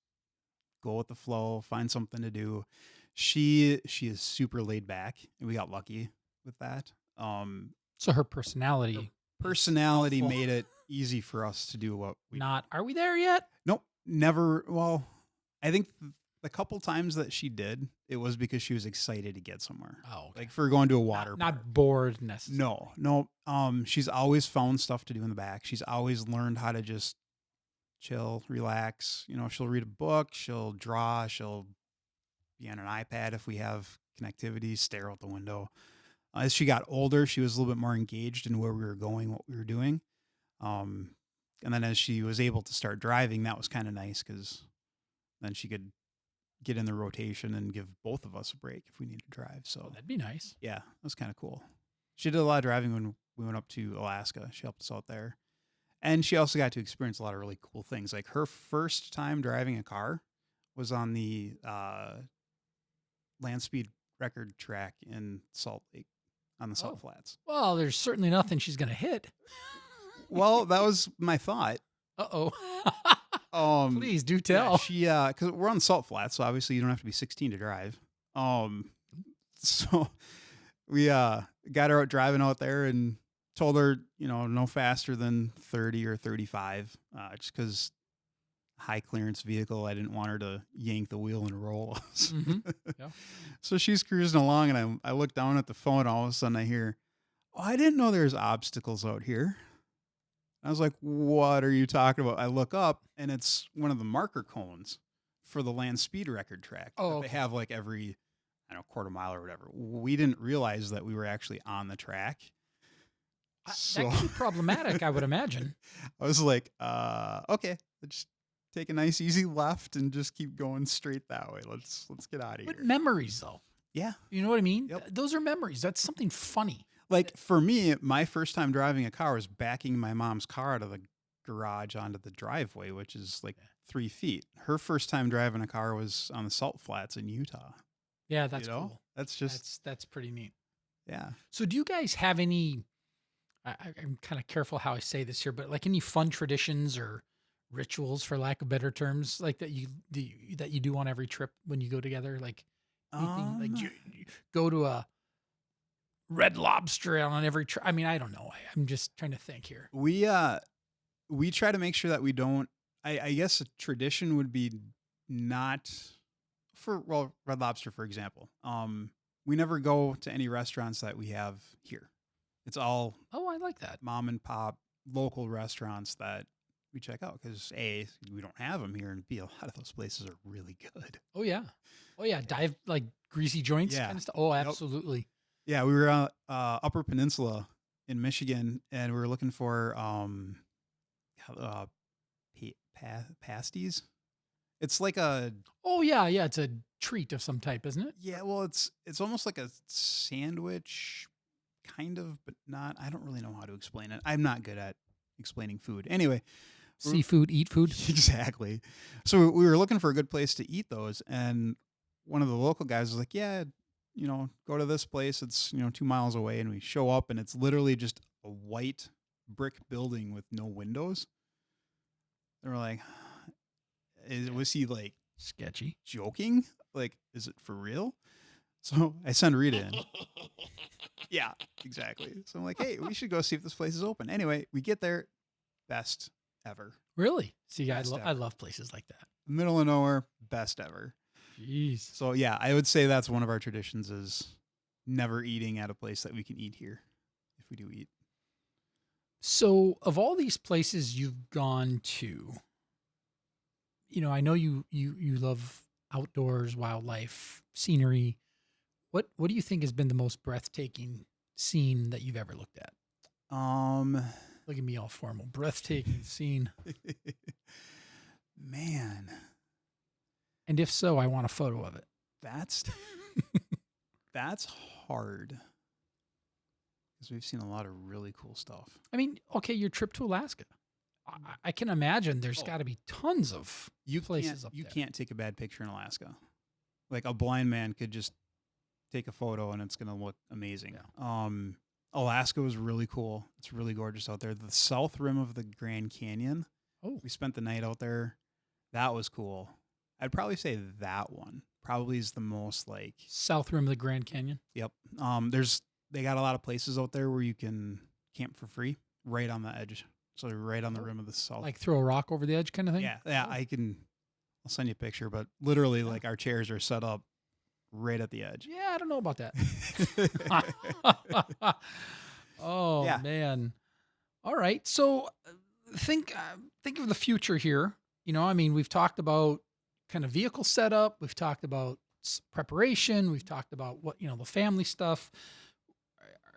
go with the flow, find something to do. She is super laid back, and we got lucky with that. So her personality made it easy for us to do what we Are we there yet? Nope, never. Well, I think the couple times that she did, it was because she was excited to get somewhere. Oh, okay. Like for going to a water park. Not bored necessarily. No. She's always found stuff to do in the back. She's always learned how to just chill, relax. She'll read a book, she'll draw, she'll be on an iPad if we have connectivity, stare out the window. As she got older, she was a little bit more engaged in where we were going, what we were doing. And then as she was able to start driving, that was kind of nice because then she could get in the rotation and give both of us a break if we need to drive. So that'd be nice. yeah, that was kind of cool. She did a lot of driving when we went up to Alaska. She helped us out there. And she also got to experience a lot of really cool things. Like her first time driving a car was on the land speed record track in Salt Lake on the Salt Flats. Well, there's certainly nothing she's going to hit. Well, that was my thought. Uh-oh. Please do Yeah, tell. she, because we're on the Salt Flats, so obviously you don't have to be 16 to drive. So we got her out driving out there and told her, no faster than 30 or 35, just because high clearance vehicle, I didn't want her to yank the wheel and roll us. Mm-hmm. Yeah. So she's cruising along, and I look down at the phone. All of a sudden, I hear, "Oh, I didn't know there's obstacles out here." I was like, "What are you talking about?" I look up, and it's one of the marker cones for the land speed record track. Oh, that they have like every, quarter mile or whatever. We didn't realize that we were actually on the track. So That could be problematic, I would imagine. I was like, okay, let's take a nice easy left and just keep going straight that way. Let's get out of here. But memories, though. Yeah. You know what I mean? Yep. Those are memories. That's something funny. Like for me, my first time driving a car was backing my mom's car out of the garage onto the driveway, which is like 3 feet. Her first time driving a car was on the Salt Flats in Utah. Yeah, that's cool. That's just, that's pretty neat. yeah. So do you guys have any, I'm kind of careful how I say this here, but like any fun traditions or rituals, for lack of better terms, like that you do on every trip when you go together? Like anything, like you go to a Red Lobster on every trip. I mean, I don't know. I'm just trying to think here. We try to make sure that we don't, I guess a tradition would be not Red Lobster, for example. We never go to any restaurants that we have here. It's all I like that. mom and pop local restaurants that we check out because A, we don't have them here, and B, a lot of those places are really good. Oh yeah. Dive like greasy joints Yeah. kind of stuff. Oh, absolutely. Yeah, we were Upper Peninsula in Michigan, and we were looking for pasties. It's like a it's a treat of some type, isn't it? yeah. Well, it's almost like a sandwich, kind of, but not. I don't really know how to explain it. I'm not good at explaining food. Anyway, Seafood, eat food. exactly. So we were looking for a good place to eat those, and one of the local guys was like, "Yeah, go to this place. It's 2 miles away." And we show up, and it's literally just a white brick building with no windows. They were like, was he like Sketchy. joking? Like, is it for real? So I send Rita in. Yeah, exactly. So I'm like, hey, we should go see if this place is open. Anyway, we get there. Best ever. Really? See, Best I ever. love places like that. Middle of nowhere. Best ever. Jeez. So yeah, I would say that's one of our traditions is never eating at a place that we can eat here if we do eat. So, of all these places you've gone to, I know you love outdoors, wildlife, scenery. What do you think has been the most breathtaking scene that you've ever looked at? Look at me all formal. Breathtaking scene. Man, And if so, I want a photo of it. that's hard. Because we've seen a lot of really cool stuff. I mean, okay, your trip to Alaska. I can imagine there's Oh. got to be tons of places up You there. can't take a bad picture in Alaska. Like a blind man could just take a photo and it's going to look amazing. Alaska was really cool. It's really gorgeous out there. The south rim of the Grand Canyon. Oh. We spent the night out there. That was cool. I'd probably say that one probably is the most like South rim of the Grand Canyon. Yep. They got a lot of places out there where you can camp for free right on the edge. So right on the rim of the south. Like throw a rock over the edge kind of thing? Yeah. I'll send you a picture, but literally like our chairs are set up right at the edge. Yeah, I don't know about that. Oh, Yeah. man. All right. So think of the future here. I mean, we've talked about kind of vehicle setup. We've talked about preparation. We've talked about what, the family stuff.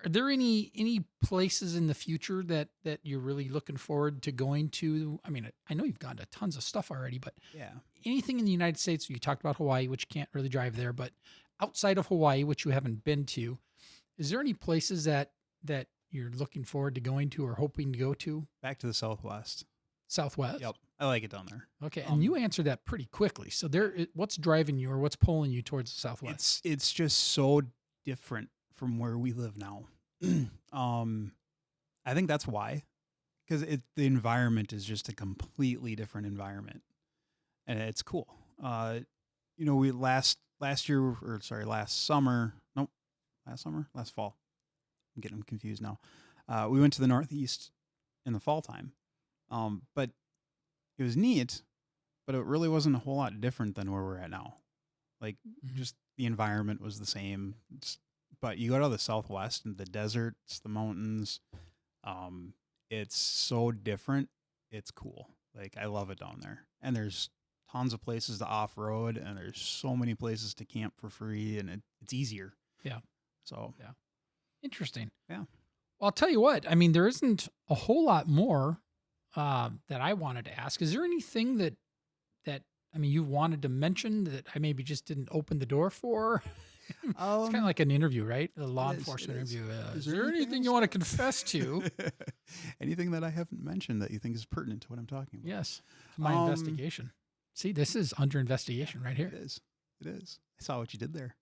Are there any places in the future that you're really looking forward to going to? I mean, I know you've gone to tons of stuff already, but Yeah. anything in the United States? You talked about Hawaii, which you can't really drive there, but outside of Hawaii, which you haven't been to, is there any places that you're looking forward to going to or hoping to go to? Back to the Southwest. Southwest. Yep. I like it down there. Okay, and you answered that pretty quickly. So what's driving you or what's pulling you towards the Southwest? It's just so different from where we live now. I think that's why, because the environment is just a completely different environment, and it's cool. We last summer, nope, last fall. I'm getting them confused now. We went to the Northeast in the fall time, but it was neat, but it really wasn't a whole lot different than where we're at now. Like, just the environment was the same. But you go to the Southwest and the deserts, the mountains, it's so different. It's cool. Like, I love it down there. And there's tons of places to off-road, and there's so many places to camp for free, and it's easier. Yeah. So. Yeah. Interesting. Yeah. Well, I'll tell you what. I mean, there isn't a whole lot more that I wanted to ask. Is there anything that you wanted to mention that I maybe just didn't open the door for? It's kind of like an interview, right? A law enforcement interview. Is there anything you want to confess to? Anything that I haven't mentioned that you think is pertinent to what I'm talking about? Yes. To my investigation. See, this is under investigation right here. It is. I saw what you did there.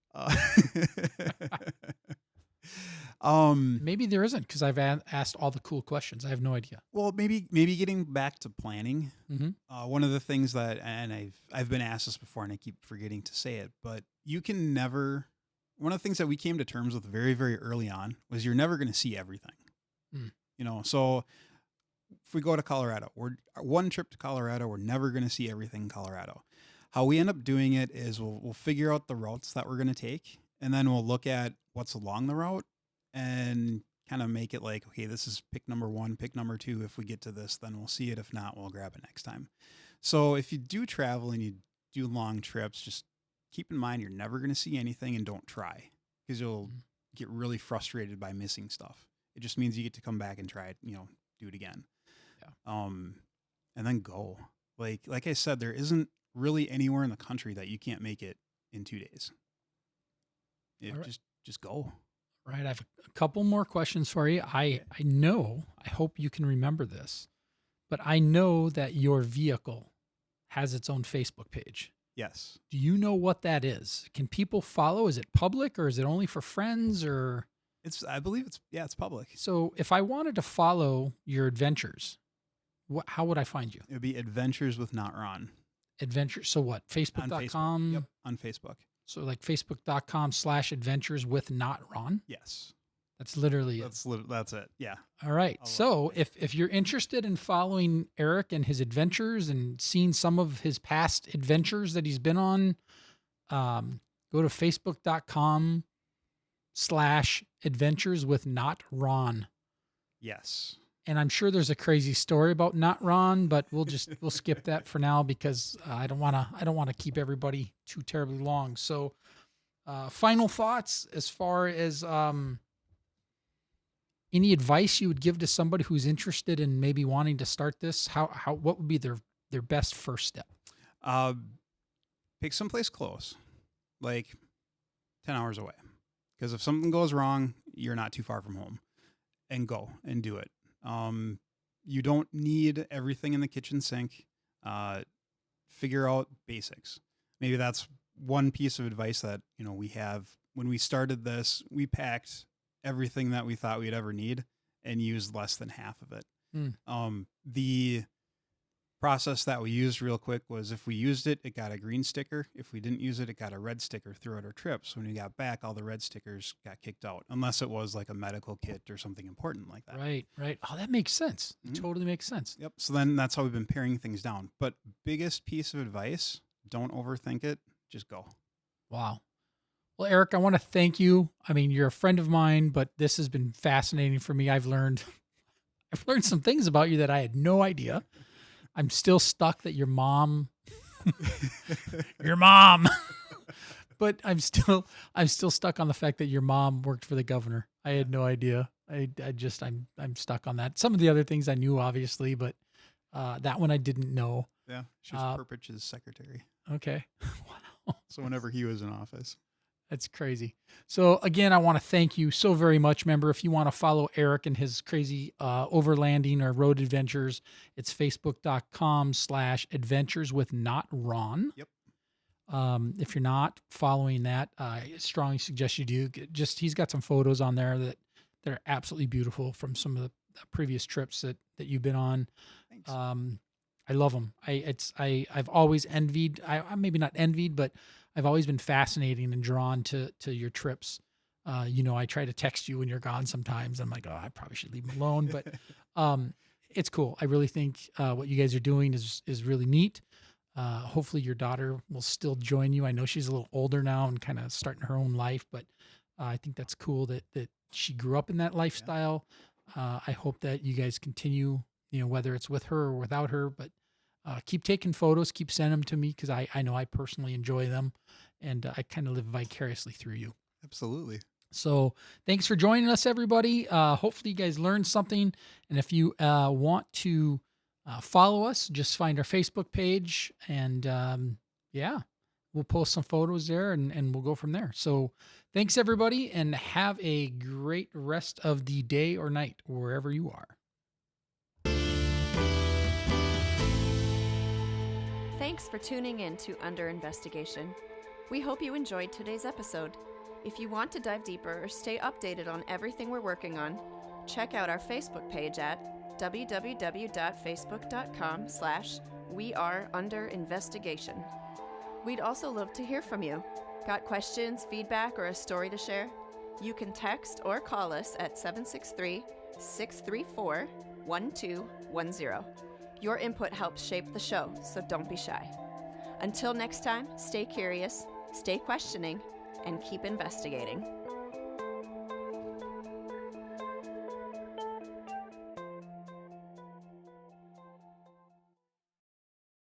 Maybe there isn't, because I've asked all the cool questions. I have no idea. Well, maybe getting back to planning. One of the things that, and I've been asked this before, and I keep forgetting to say it, but you can never. One of the things that we came to terms with very, very early on was you're never going to see everything. So if we go to Colorado, one trip to Colorado, we're never going to see everything in Colorado. How we end up doing it is we'll figure out the routes that we're going to take, and then we'll look at what's along the route and kind of make it like, okay, this is pick number 1, pick number 2. If we get to this, then we'll see it. If not, we'll grab it next time. So if you do travel and you do long trips, just keep in mind you're never going to see anything, and don't try, because you'll get really frustrated by missing stuff. It just means you get to come back and try it, do it again. Yeah. And then go. Like I said, there isn't really anywhere in the country that you can't make it in 2 days. Just go. Right. I have a couple more questions for you. I hope you can remember this, but I know that your vehicle has its own Facebook page. Yes. Do you know what that is? Can people follow? Is it public, or is it only for friends, or? I believe it's public. So if I wanted to follow your adventures, how would I find you? It would be Adventures with Not Ron. Adventures. So what? Facebook.com? Yep, on Facebook. So like Facebook.com/adventures with Not Ron? Yes. That's literally That's it. Yeah. All right. So if you're interested in following Erik and his adventures and seeing some of his past adventures that he's been on, go to Facebook.com/adventures with Not Ron. Yes. And I'm sure there's a crazy story about Not Ron, but we'll skip that for now, because I don't want to keep everybody too terribly long. So, final thoughts as far as any advice you would give to somebody who's interested in maybe wanting to start this? What would be their best first step? Pick someplace close, like 10 hours away, because if something goes wrong, you're not too far from home, and go and do it. You don't need everything in the kitchen sink. Figure out basics. Maybe that's one piece of advice that, we have. When we started this, we packed everything that we thought we'd ever need and used less than half of it. The process that we used real quick was, if we used it, it got a green sticker. If we didn't use it, it got a red sticker throughout our trip. So when we got back, all the red stickers got kicked out, unless it was like a medical kit or something important like that. Right. Oh, that makes sense. It totally makes sense. Yep. So then that's how we've been paring things down. But biggest piece of advice, don't overthink it. Just go. Wow. Well, Erik, I want to thank you. I mean, you're a friend of mine, but this has been fascinating for me. I've learned some things about you that I had no idea. I'm still stuck that your mom, but I'm still stuck on the fact that your mom worked for the governor. I had no idea. I'm stuck on that. Some of the other things I knew, obviously, but that one I didn't know. Yeah, she was Perpich's secretary. Okay. Wow. So whenever he was in office. That's crazy. So again, I want to thank you so very much. Remember, if you want to follow Erik and his crazy overlanding or road adventures, it's facebook.com/adventures with not Ron. Yep. If you're not following that, I strongly suggest you do. He's got some photos on there that are absolutely beautiful from some of the previous trips that you've been on. Thanks. I love them. I've always envied. I maybe not envied, but I've always been fascinated and drawn to your trips. I try to text you when you're gone sometimes. I'm like, oh, I probably should leave them alone, but it's cool. I really think what you guys are doing is really neat. Hopefully your daughter will still join you. I know she's a little older now and kind of starting her own life, but I think that's cool that she grew up in that lifestyle. I hope that you guys continue, whether it's with her or without her, but keep taking photos, keep sending them to me because I know I personally enjoy them, and I kind of live vicariously through you. Absolutely. So thanks for joining us, everybody. Hopefully you guys learned something, and if you want to follow us, just find our Facebook page, and we'll post some photos there, and we'll go from there. So thanks, everybody, and have a great rest of the day or night, wherever you are. Thanks for tuning in to Under Investigation. We hope you enjoyed today's episode. If you want to dive deeper or stay updated on everything we're working on, check out our Facebook page at www.facebook.com/weareunderinvestigation. We'd also love to hear from you. Got questions, feedback, or a story to share? You can text or call us at 763-634-1210. Your input helps shape the show, so don't be shy. Until next time, stay curious, stay questioning, and keep investigating.